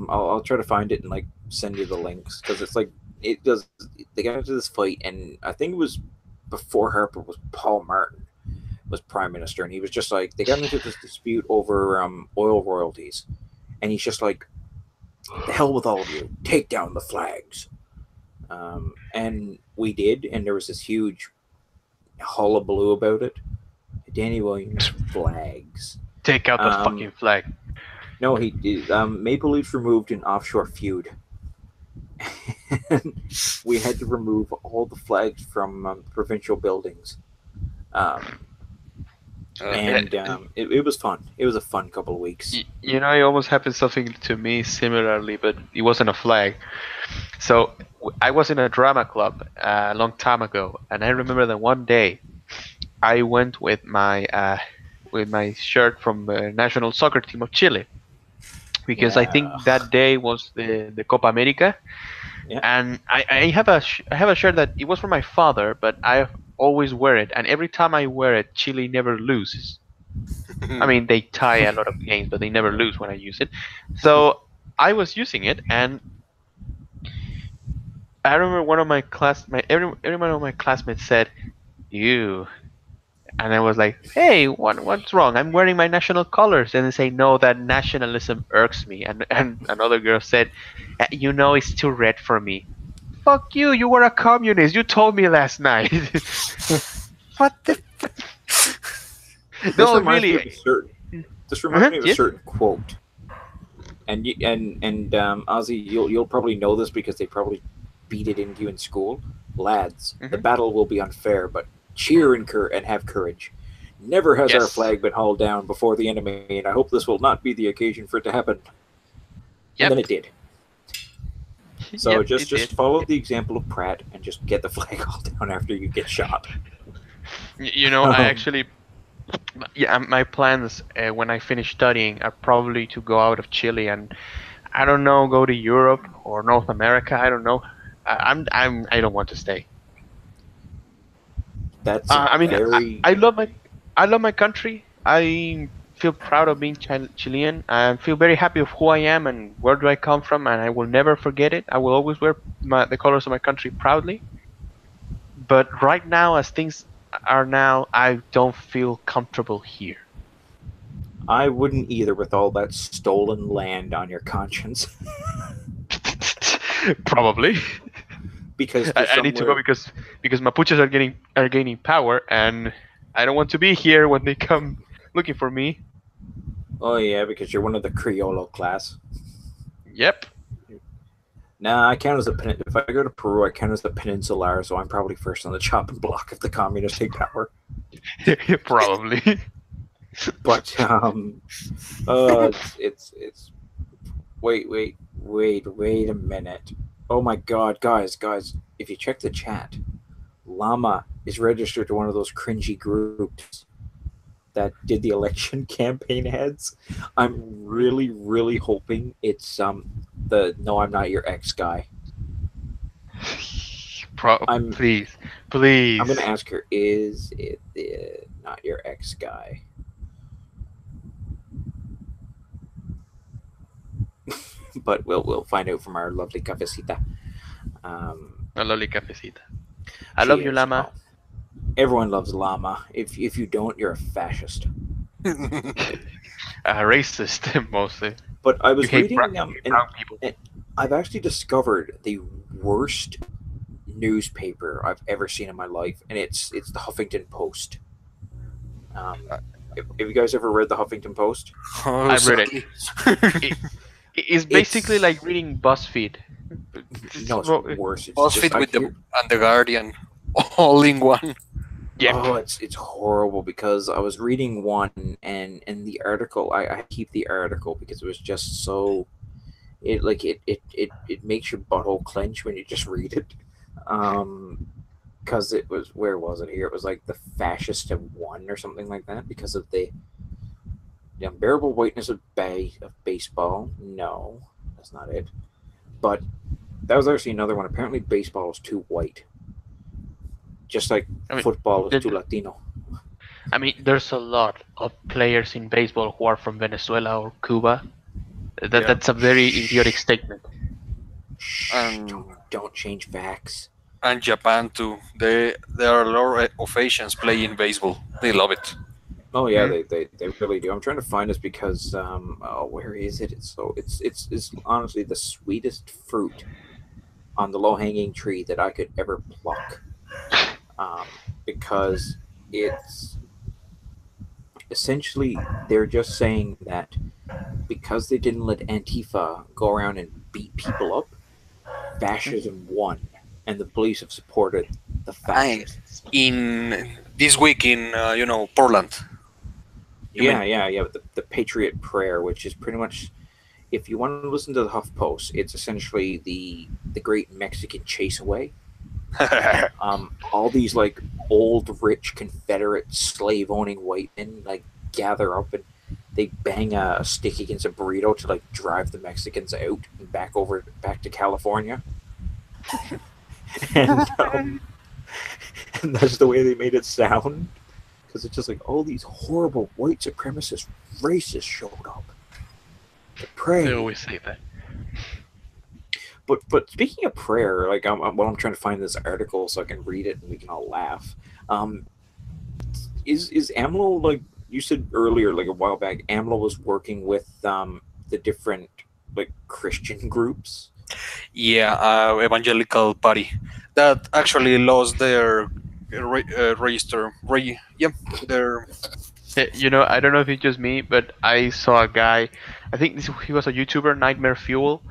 I'll try to find it and like send you the links because it's like it does. They got into this fight, and I think it was before Harper was Paul Martin was prime minister, and he was just like they got into this dispute over oil royalties, and he's just like, "The hell with all of you! Take down the flags." And we did, and there was this huge hullabaloo about it. Danny Williams flags. Take out the fucking flag. No, he did. Maple Leafs removed an offshore feud. We had to remove all the flags from provincial buildings. It was fun. It was a fun couple of weeks. You know, it almost happened something to me similarly, but it wasn't a flag. So I was in a drama club a long time ago, and I remember that one day I went with my shirt from the national soccer team of Chile, because I think that day was the Copa America. Yeah. And I have a shirt that it was from my father, but I always wear it, and every time I wear it, Chile never loses. I mean, they tie a lot of games, but they never lose when I use it. So I was using it, and I remember one of my every one of my classmates said, "You," and I was like, "Hey, what's wrong? I'm wearing my national colors." And they say, "No, that nationalism irks me." And another girl said, "You know, it's too red for me." Fuck you! You were a communist. You told me last night. What the? No, really. This reminds me of a certain quote. And Ozzy, you'll probably know this because they probably beat it into you in school. Lads, the battle will be unfair, but cheer and have courage. Never has our flag been hauled down before the enemy, and I hope this will not be the occasion for it to happen. And then it did. So just follow the example of Pratt and just get the flag hauled down after you get shot. You know, I actually, my plans when I finish studying are probably to go out of Chile and, I don't know, go to Europe or North America. I don't know. I don't want to stay. That's I mean, I love my country. I feel proud of being Chilean. I feel very happy of who I am and where do I come from, and I will never forget it. I will always wear the colors of my country proudly. But right now, as things are now, I don't feel comfortable here. I wouldn't either with all that stolen land on your conscience. Probably. Because I need to go because Mapuches are gaining power, and I don't want to be here when they come looking for me. Oh yeah, because you're one of the Criollo class. Yep. Nah, I count as if I go to Peru, I count as the Peninsular, so I'm probably first on the chopping block if the communists take power. Probably. But it's wait a minute. Oh my God, guys! If you check the chat, Llama is registered to one of those cringy groups that did the election campaign ads. I'm really hoping it's the no, I'm not your ex guy. I'm Please, I'm gonna please. ask her, is it the not your ex guy? But we'll find out from our lovely cafecita. A lolly cafecita. I She love you, is. llama. Oh, everyone loves Llama. If you don't, you're a fascist. A racist, mostly. But I You was hate reading brown people. and I've actually discovered the worst newspaper I've ever seen in my life, and it's the Huffington Post. Um, have you guys ever read the Huffington Post? Oh, I've read it. sadly. it. It's basically It's like reading BuzzFeed. no, it's worse. It's just BuzzFeed I with the hear. and the Guardian all in one. Yep. Oh, it's horrible because I was reading one and the article. I keep the article because it was just so it makes your butthole clench when you just read it. Um, because it was where was it here? It was like the fascist have won or something like that because of the unbearable whiteness of baseball. No, that's not it. But that was actually another one. Apparently, baseball is too white, just like I mean, football is too the- Latino. there's a lot of players in baseball who are from Venezuela or Cuba. Yeah. That's a very idiotic statement. Shh, And don't change facts. and Japan too. There are a lot of Asians playing baseball. They love it. Oh yeah, Hmm? they really do. I'm trying to find this because oh, where is it? It's honestly the sweetest fruit on the low hanging tree that I could ever pluck. Because it's essentially they're just saying that because they didn't let Antifa go around and beat people up, fascism won, and the police have supported the I fascists. in this week in Portland. You mean? Yeah. The Patriot Prayer, which is pretty much, if you want to listen to the HuffPost, it's essentially the Great Mexican Chase Away. All these like old rich Confederate slave owning white men like gather up and they bang a stick against a burrito to like drive the Mexicans out and back to California. and and that's the way they made it sound because it's just like all these horrible white supremacist racists showed up to pray. They always say that. But speaking of prayer, like I'm trying to find this article so I can read it and we can all laugh. Um, is AMLO, like you said earlier, like a while back, AMLO was working with the different like Christian groups. Yeah, evangelical party that actually lost their register. Yeah, their I don't know if it's just me, but I saw a guy. I think he was a YouTuber, Nightmare Fuel,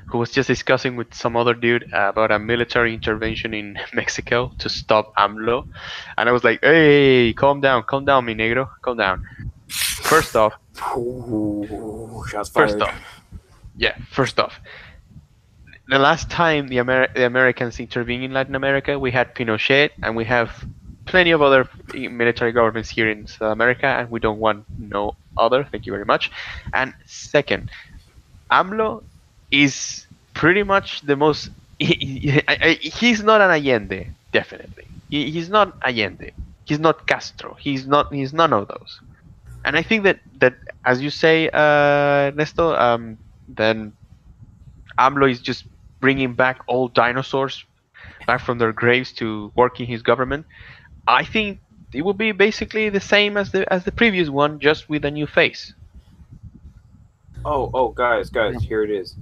who was just discussing with some other dude about a military intervention in Mexico to stop AMLO, and I was like, "Hey, calm down, mi negro, calm down." First off, Ooh, shots first fired. off, yeah, first off, the last time the Americans intervened in Latin America, we had Pinochet, and we have plenty of other military governments here in South America, and we don't want no other. Thank you very much. And second, AMLO is pretty much the most. He's not an Allende, definitely. He's not Allende. He's not Castro. He's not. He's none of those. And I think that as you say, Ernesto, then AMLO is just bringing back old dinosaurs back from their graves to work in his government. I think it will be basically the same as the previous one, just with a new face. Oh, guys, here it is.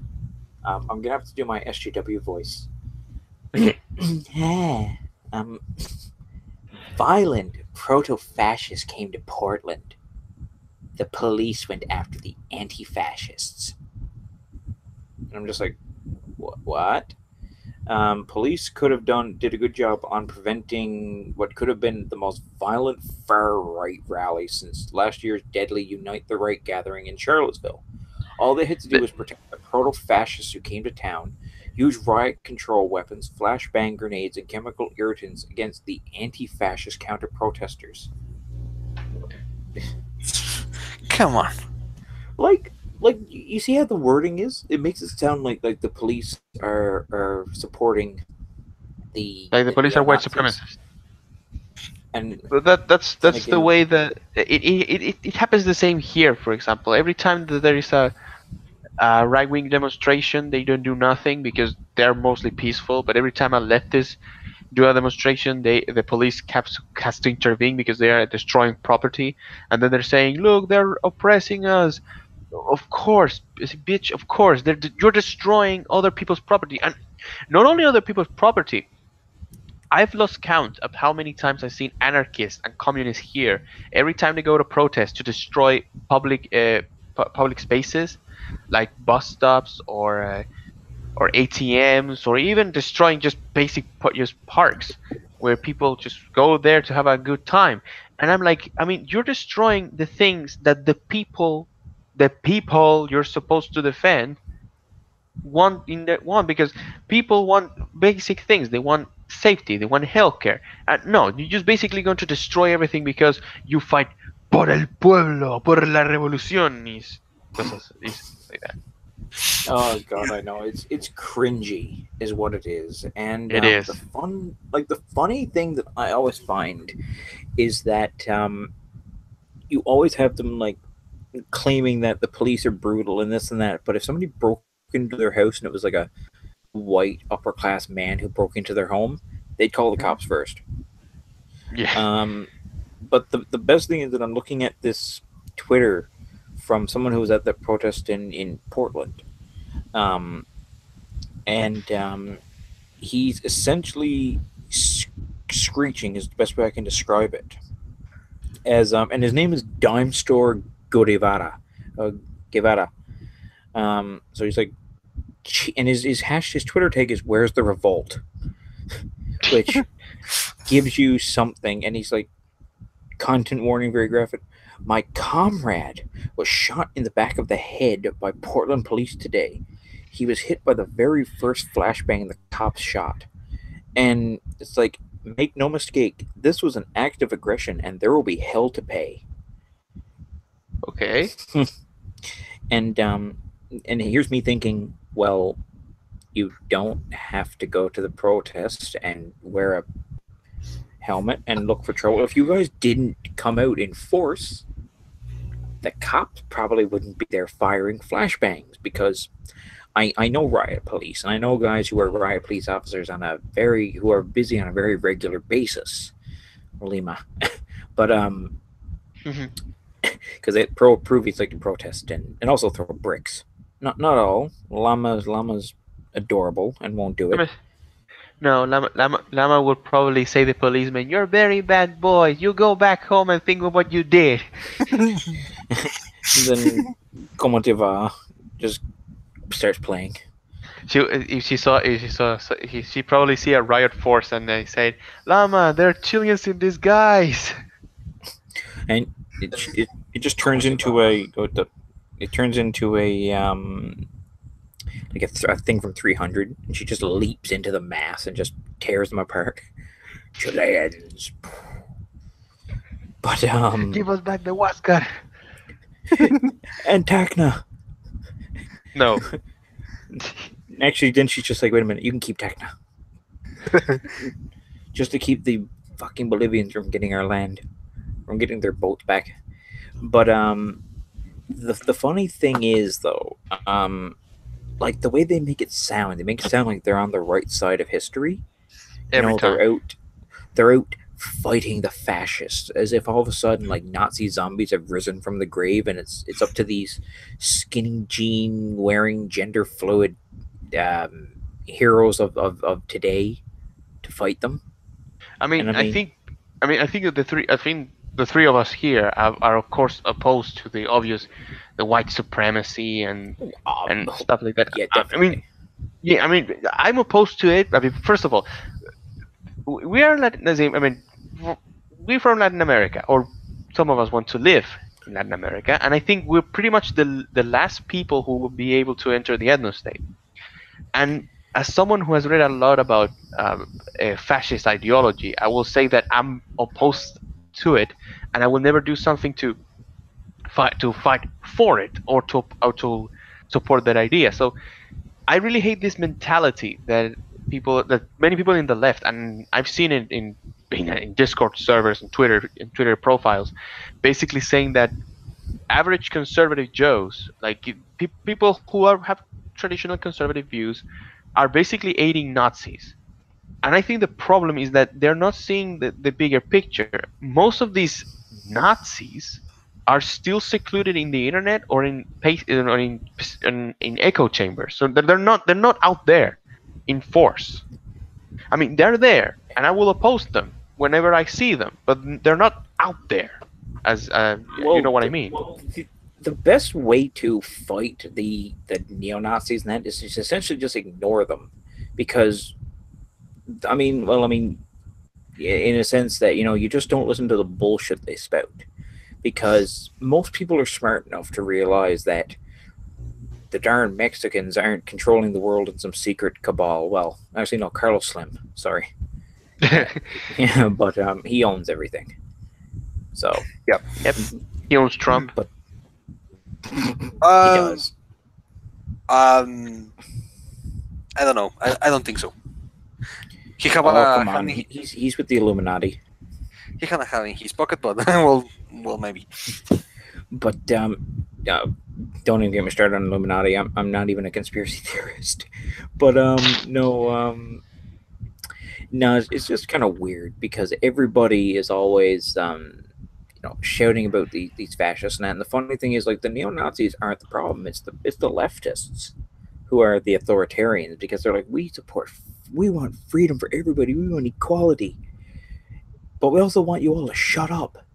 I'm gonna have to do my SGW voice. Okay. um, violent proto-fascists came to Portland. The police went after the anti-fascists. And I'm just like, what? Police did a good job on preventing what could have been the most violent far right rally since last year's deadly Unite the Right gathering in Charlottesville. All they had to do was protect the proto-fascists who came to town, use riot control weapons, flashbang grenades, and chemical irritants against the anti-fascist counter-protesters. Come on. Like, you see how the wording is? It makes it sound like the police are supporting Like the the police are white neo-Nazis. supremacists. And But that's then the again, way that it happens the same here. For example, every time that there is a right-wing demonstration, they don't do nothing because they're mostly peaceful. But every time a leftist do a demonstration, the police has to intervene because they are destroying property, and then they're saying, "Look, they're oppressing us." Of course, bitch. Of course, you're destroying other people's property, and not only other people's property. I've lost count of how many times I've seen anarchists and communists here. Every time they go to protest to destroy public spaces, like bus stops or ATMs, or even destroying just basic just parks, where people just go there to have a good time. And I'm like, I mean, you're destroying the things that the people you're supposed to defend want in that one, because people want basic things. They want safety, they want healthcare, and no, you're just basically going to destroy everything because you fight por el pueblo, por la revolución, cosas like that. oh god, I know it's cringy, is what it is. And It is. the funny thing that I always find is that you always have them like claiming that the police are brutal and this and that. But if somebody broke into their house and it was like a white upper class man who broke into their home, they'd call the cops first. Yeah. But the best thing is that I'm looking at this Twitter from someone who was at the protest in Portland. And he's essentially screeching is the best way I can describe it. As and his name is Dime Store Guevara. Guevara. So he's like, and his Twitter tag is "Where's the revolt," which gives you something. And he's like, content warning, very graphic. My comrade was shot in the back of the head by Portland police today. He was hit by the very first flashbang the cops shot. And it's like, make no mistake, this was an act of aggression and there will be hell to pay. Okay. And here's me thinking, well, you don't have to go to the protest and wear a helmet and look for trouble. If you guys didn't come out in force, the cops probably wouldn't be there firing flashbangs, because I know riot police, and I know guys who are riot police officers who are busy on a very regular basis. Lima. But because they proofies like to protest and also throw bricks. Not all. Llama's adorable and won't do it. No, Lama would probably say to the policeman, "You're very bad boy. You go back home and think of what you did." And then Como te va just starts playing. She probably see a riot force and they said, "Lama, they're Chileans in disguise." And it just turns into a like a thing from 300, and she just leaps into the mass and just tears them apart. Chileans. But Give us back the Huáscar. and Tacna. No. Actually, then she's just like, wait a minute, you can keep Tacna. Just to keep the fucking Bolivians from getting our land, from getting their boats back. But the funny thing is though, like the way they make it sound like they're on the right side of history. Every time. They're out fighting the fascists, as if all of a sudden like Nazi zombies have risen from the grave, and it's up to these skinny jean wearing gender fluid heroes of today to fight them. I think that the three of us here are of course opposed to the obvious, the white supremacy and stuff like that. Yeah, definitely. I'm opposed to it. I mean, first of all, we are we're from Latin America, or some of us want to live in Latin America, and I think we're pretty much the last people who will be able to enter the ethno state. And as someone who has read a lot about fascist ideology, I will say that I'm opposed to it, and I will never do something to fight for it or to support that idea. So I really hate this mentality that many people in the left, and I've seen it in Discord servers and Twitter profiles, basically saying that average conservative Joes, like people who have traditional conservative views, are basically aiding Nazis. And I think the problem is that they're not seeing the bigger picture. Most of these Nazis are still secluded in the internet or in echo chambers. So they're not out there in force. I mean, they're there, and I will oppose them whenever I see them, but they're not out there. As you know Well, what I mean? the best way to fight the neo Nazis and that is just essentially just ignore them, because in a sense that you just don't listen to the bullshit they spout, because most people are smart enough to realize that the darn Mexicans aren't controlling the world in some secret cabal. Well, actually, no, Carlos Slim. Sorry, yeah, but he owns everything. So Yep. Yep. He owns Trump. but he Um, does. um, I don't know. I don't think so. He have Oh a come on, he's with the Illuminati. he kind of have in his pocket, but well, maybe. But don't even get me started on Illuminati. I'm not even a conspiracy theorist. But no, it's just kind of weird because everybody is always shouting about these fascists and that. And the funny thing is, like, the neo Nazis aren't the problem. It's the leftists who are the authoritarians, because they're like, we want freedom for everybody. We want equality, but we also want you all to shut up.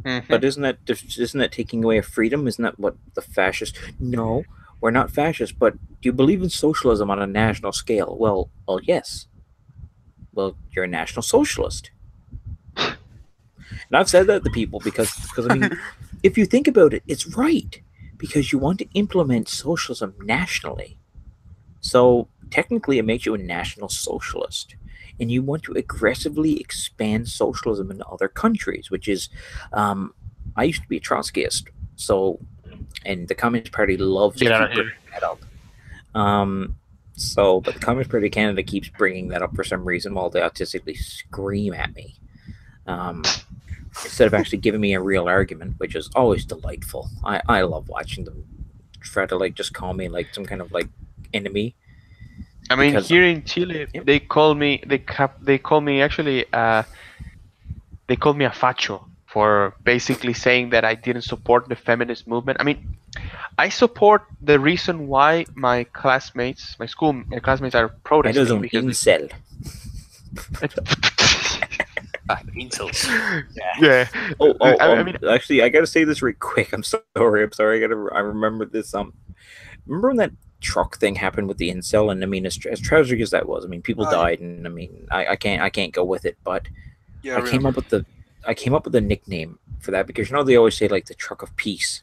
Mhm. But isn't that taking away a freedom? Isn't that what the fascists? No, we're not fascists. But do you believe in socialism on a national scale? Well, yes. Well, you're a national socialist. And I've said that to people because I mean, if you think about it, it's right, because you want to implement socialism nationally. So technically, it makes you a national socialist, and you want to aggressively expand socialism into other countries, which is, I used to be a Trotskyist, so, and the Communist Party loves to Get out keep of here. bringing that up. But the Communist Party of Canada keeps bringing that up for some reason while they autistically scream at me. Instead of actually giving me a real argument, which is always delightful. I love watching them try to, like, just call me like some kind of, like, enemy. I mean, Because here in Chile, Yep. they call me actually they called me a facho for basically saying that I didn't support the feminist movement. I mean, I support the reason why my classmates, my classmates are it is protesting an because incel. Incels. yeah. I mean, Actually, I gotta say this real quick. I'm sorry. I remember this. Remember when that truck thing happened with the incel? And I mean, as tragic as that was, I mean, people Oh, yeah. died, and I mean, I can't go with it. But Yeah, I came up with a nickname for that, because they always say, like, the truck of peace.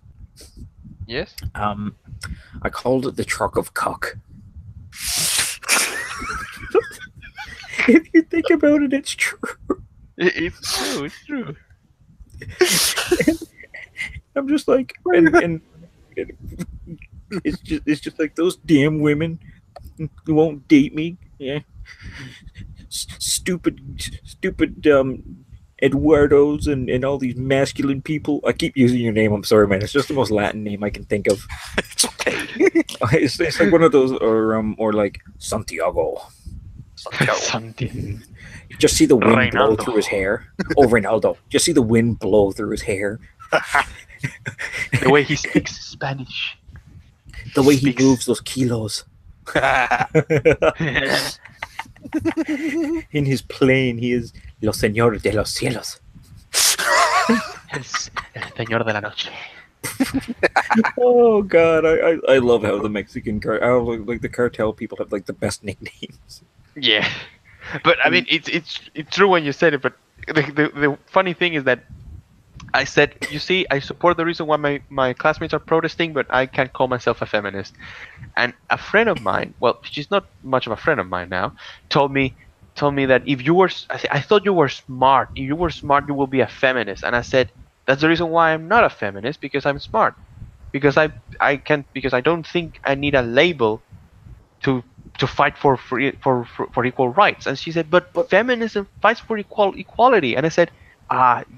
yes. I called it the truck of cuck. If you think about it, it's true. It's true. It's true. I'm just like, and it's just like those damn women who won't date me. Yeah, stupid Eduardos and all these masculine people. I keep using your name. I'm sorry, man. It's just the most Latin name I can think of. it's okay. It's like one of those, or like Santiago. Santiago. Something. Just see the wind blow Reinaldo. through his hair. Oh, Ronaldo. Just see the wind blow through his hair. The way he speaks Spanish. The way he Speaks. moves those kilos. In his plane, he is Los Señor de los Cielos. Es el señor de la noche. Oh God, I love how the Mexican like the cartel people have, like, the best nicknames. Yeah, but I mean, it's true when you said it. But the funny thing is that I said, you see, I support the reason why my classmates are protesting, but I can't call myself a feminist. And a friend of mine, well, she's not much of a friend of mine now, told me told me that if you were, I thought you were smart. If you were smart, you will be a feminist. And I said, that's the reason why I'm not a feminist, because I'm smart. Because I don't think I need a label to to fight for for equal rights. And she said, but But feminism fights for equality. And I said,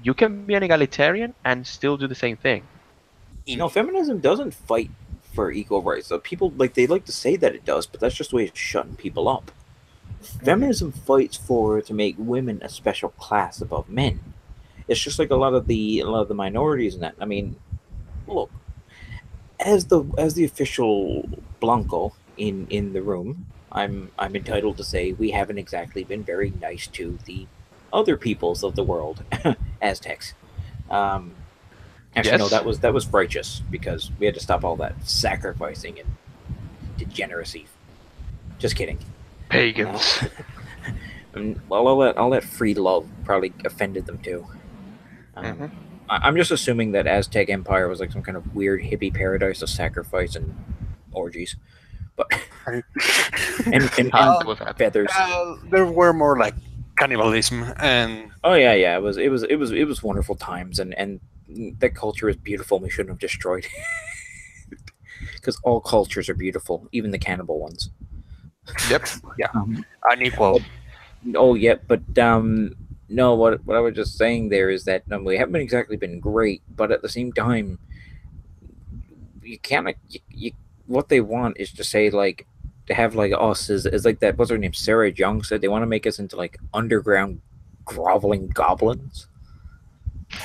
you can be an egalitarian and still do the same thing. no, feminism doesn't fight for equal rights. People they like to say that it does, but that's just the way it's shutting people up. Feminism fights for to make women a special class above men. It's just like a lot of the minorities in that. I mean, look, as the official Blanco in the room, I'm entitled to say we haven't exactly been very nice to the other peoples of the world, Aztecs. Um, Actually, no, Yes, that was righteous because we had to stop all that sacrificing and degeneracy. Just kidding. Uh, pagans. and, well, all that free love probably offended them too. Hmm. Um, I'm just assuming that Aztec Empire was like some kind of weird hippie paradise of sacrifice and orgies, but and Has uh, to have happened. feathers. there were more like cannibalism and Oh yeah, yeah. It was wonderful times, and that culture is beautiful. And we shouldn't have destroyed because all cultures are beautiful, even the cannibal ones. Yep. yeah, Um, unequal. oh yeah, but no. What I was just saying there is that we haven't exactly been great, but at the same time, you can't. What they want is to say like to have like us is like that. What's her name? Sarah Young said they want to make us into like underground groveling goblins.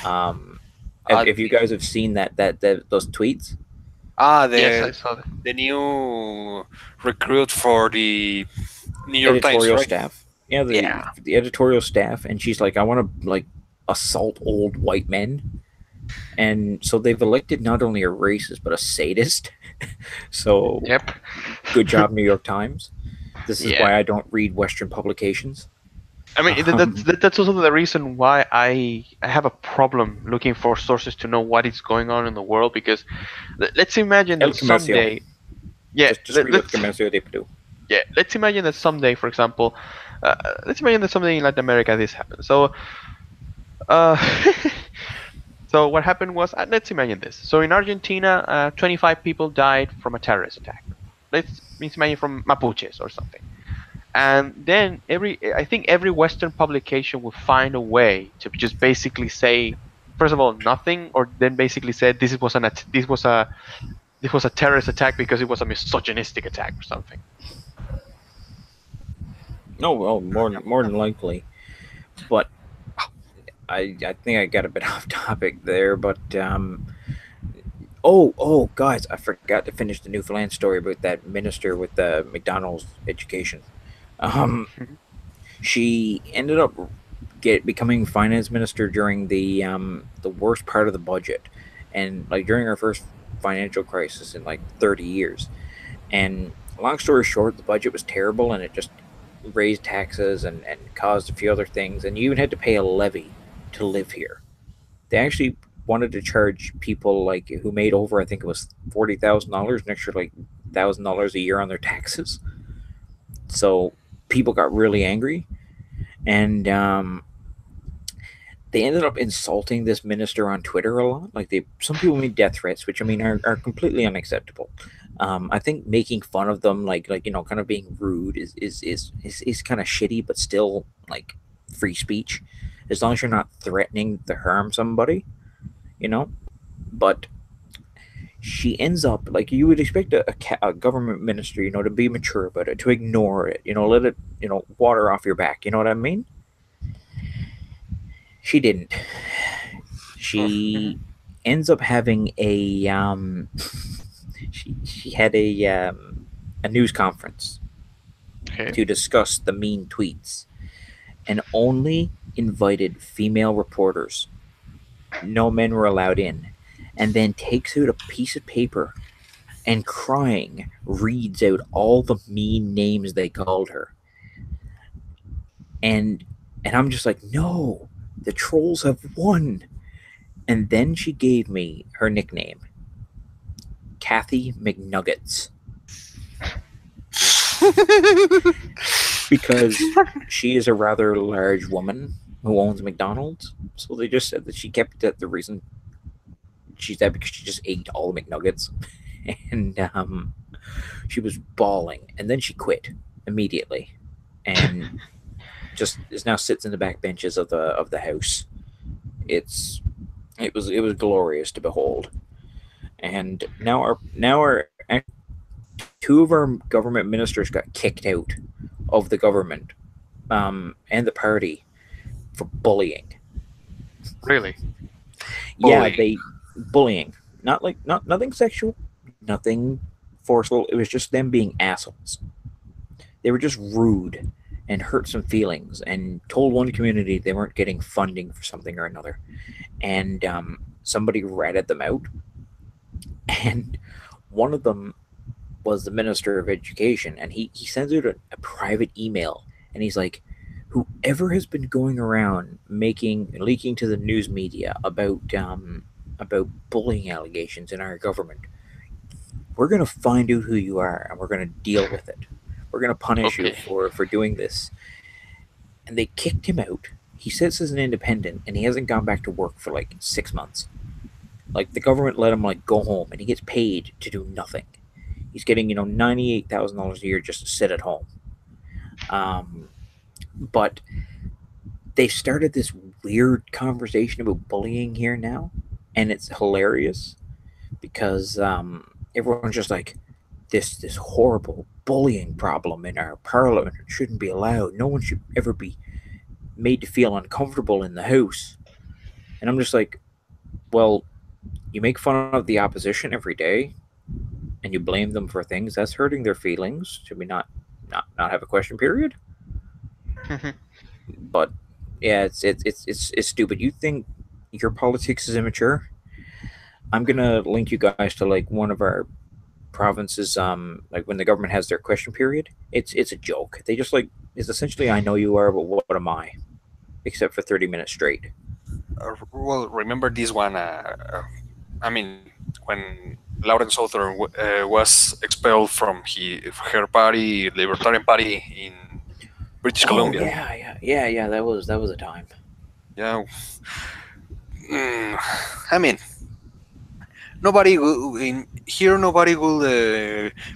Um, Uh, if you guys have seen that those tweets, Yes, I the saw that. new recruit for the New York Times, editorial right? staff, yeah, Yeah. the editorial staff, and she's like, I want to like assault old white men, and so they've elected not only a racist but a sadist. So Yep. good job, New York Times. This is Yeah. why I don't read Western publications. I mean, Um, that's also the reason why I have a problem looking for sources to know what is going on in the world. Because let's imagine El that Comercio. someday, yeah, Just read El Comercio de Peru. yeah, let's imagine that someday, for example, let's imagine that someday in Latin America this happens. So, uh, so what happened was, let's imagine this. So in Argentina, 25 people died from a terrorist attack. Let's imagine from Mapuches or something. And then I think every Western publication will find a way to just basically say, first of all, nothing, or then basically said this was a terrorist attack because it was a misogynistic attack or something. No, well, more than likely, but I think I got a bit off topic there, but guys, I forgot to finish the Newfoundland story about that minister with the McDonald's education. Um, Mhm. she ended up becoming finance minister during the worst part of the budget, and like during our first financial crisis in like 30 years. And long story short, the budget was terrible, and it just raised taxes and caused a few other things, and you even had to pay a levy to live here. They actually wanted to charge people like who made over I think it was $40,000 an extra like $1,000 a year on their taxes. So people got really angry, and they ended up insulting this minister on Twitter a lot. Like some people made death threats, which I mean are completely unacceptable. I think making fun of them, kind of being rude, is kind of shitty, but still like free speech, as long as you're not threatening to harm somebody, you know. But she ends up like you would expect a government minister, to be mature about it, to ignore it, let it, water off your back. You know what I mean? She didn't. She ends up having she had a news conference Okay. to discuss the mean tweets and only invited female reporters. No men were allowed in. And then takes out a piece of paper and crying reads out all the mean names they called her. And I'm just like, no, the trolls have won. And then she gave me her nickname, Kathy McNuggets, because she is a rather large woman who owns McDonald's. So they just said that she kept it. The reason she's that because she just ate all the McNuggets, and she was bawling, and then she quit immediately, and just is now sits in the back benches of the house. It was glorious to behold, and now our two of our government ministers got kicked out of the government and the party for bullying. Really? Yeah, Bullying. they bullying. Not nothing sexual, nothing forceful. It was just them being assholes. They were just rude and hurt some feelings and told one community they weren't getting funding for something or another. And somebody ratted them out. And one of them was the Minister of Education. And he sends out a private email. And he's like, whoever has been going around leaking to the news media about bullying allegations in our government, we're going to find out who you are and we're going to deal with it. We're going to punish you Okay. for doing this. And they kicked him out. He sits as an independent and he hasn't gone back to work for like 6 months. Like the government let him like go home and he gets paid to do nothing. He's getting $98,000 a year just to sit at home. But they've started this weird conversation about bullying here now, and it's hilarious because everyone's just like this horrible bullying problem in our parliament shouldn't be allowed. No one should ever be made to feel uncomfortable in the house. And I'm just like, well, you make fun of the opposition every day, and you blame them for things that's hurting their feelings. Should we not have a question period? But yeah, it's stupid. You think your politics is immature? I'm gonna link you guys to like one of our provinces. Like when the government has their question period, it's a joke. They just like it's essentially I know you are, but what am I? Except for 30 minutes straight. Well, remember this one? I mean, when Lawrence Southern was expelled from her party, Libertarian Party in British Oh Columbia. yeah. That was a time. Yeah. I mean, nobody in here. Nobody will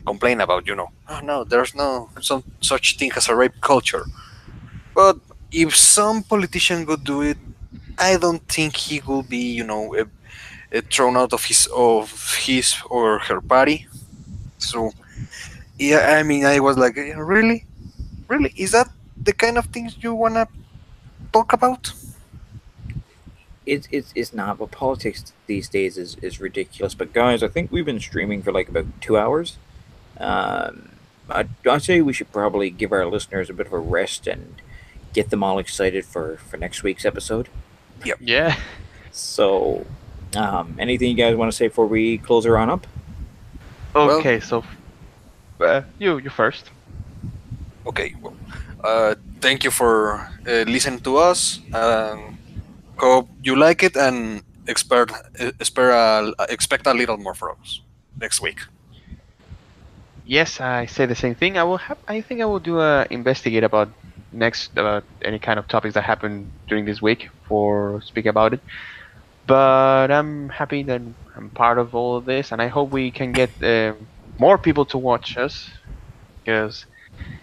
complain about. Oh, no, there's no some such thing as a rape culture. But if some politician would do it, I don't think he will be, thrown out of his or her party. So yeah, I mean, I was like, really, really, is that the kind of things you wanna talk about? It's not, but politics these days is ridiculous. But guys, I think we've been streaming for like about 2 hours. I'd say we should probably give our listeners a bit of a rest and get them all excited for next week's episode. Yeah. So, anything you guys want to say before we close her on up? Okay, so you first. Okay, well, thank you for listening to us. Hope you like it and expect a little more from us next week. Yes, I say the same thing. I think I will do a investigate about any kind of topics that happened during this week for speak about it. But I'm happy that I'm part of all of this, and I hope we can get more people to watch us. Because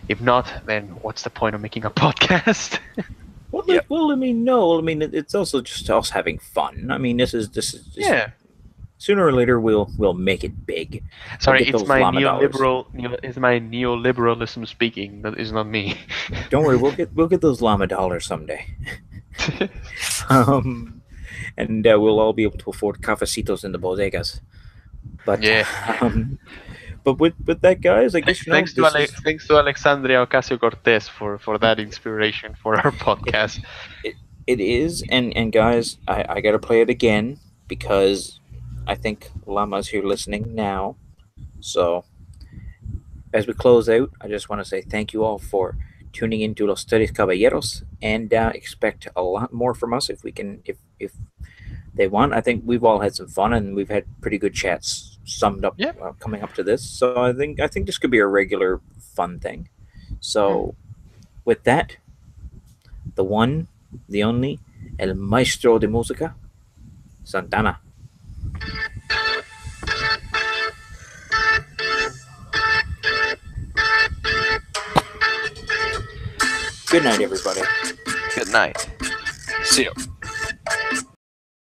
if not, then what's the point of making a podcast? Well, Yep. I mean, no. I mean, it's also just us having fun. I mean, this is Yeah. Sooner or later, we'll make it big. Sorry, get it's those my llama dollars. it's my neoliberalism speaking. That is not me. Don't worry, we'll get those llama dollars someday. And we'll all be able to afford cafecitos in the bodegas. But Yeah. but with that, guys, I guess Thanks to Alexandria Ocasio-Cortez for that inspiration for our podcast. it is, and guys, I gotta play it again because I think Llama's here listening now. So as we close out, I just want to say thank you all for tuning into Los Tres Caballeros, and expect a lot more from us if we can if they want. I think we've all had some fun, and we've had pretty good chats summed up Yeah. coming up to this. So I think this could be a regular fun thing. So with that, the one, the only, el maestro de música, Santana. Good night, everybody. Good night. See you.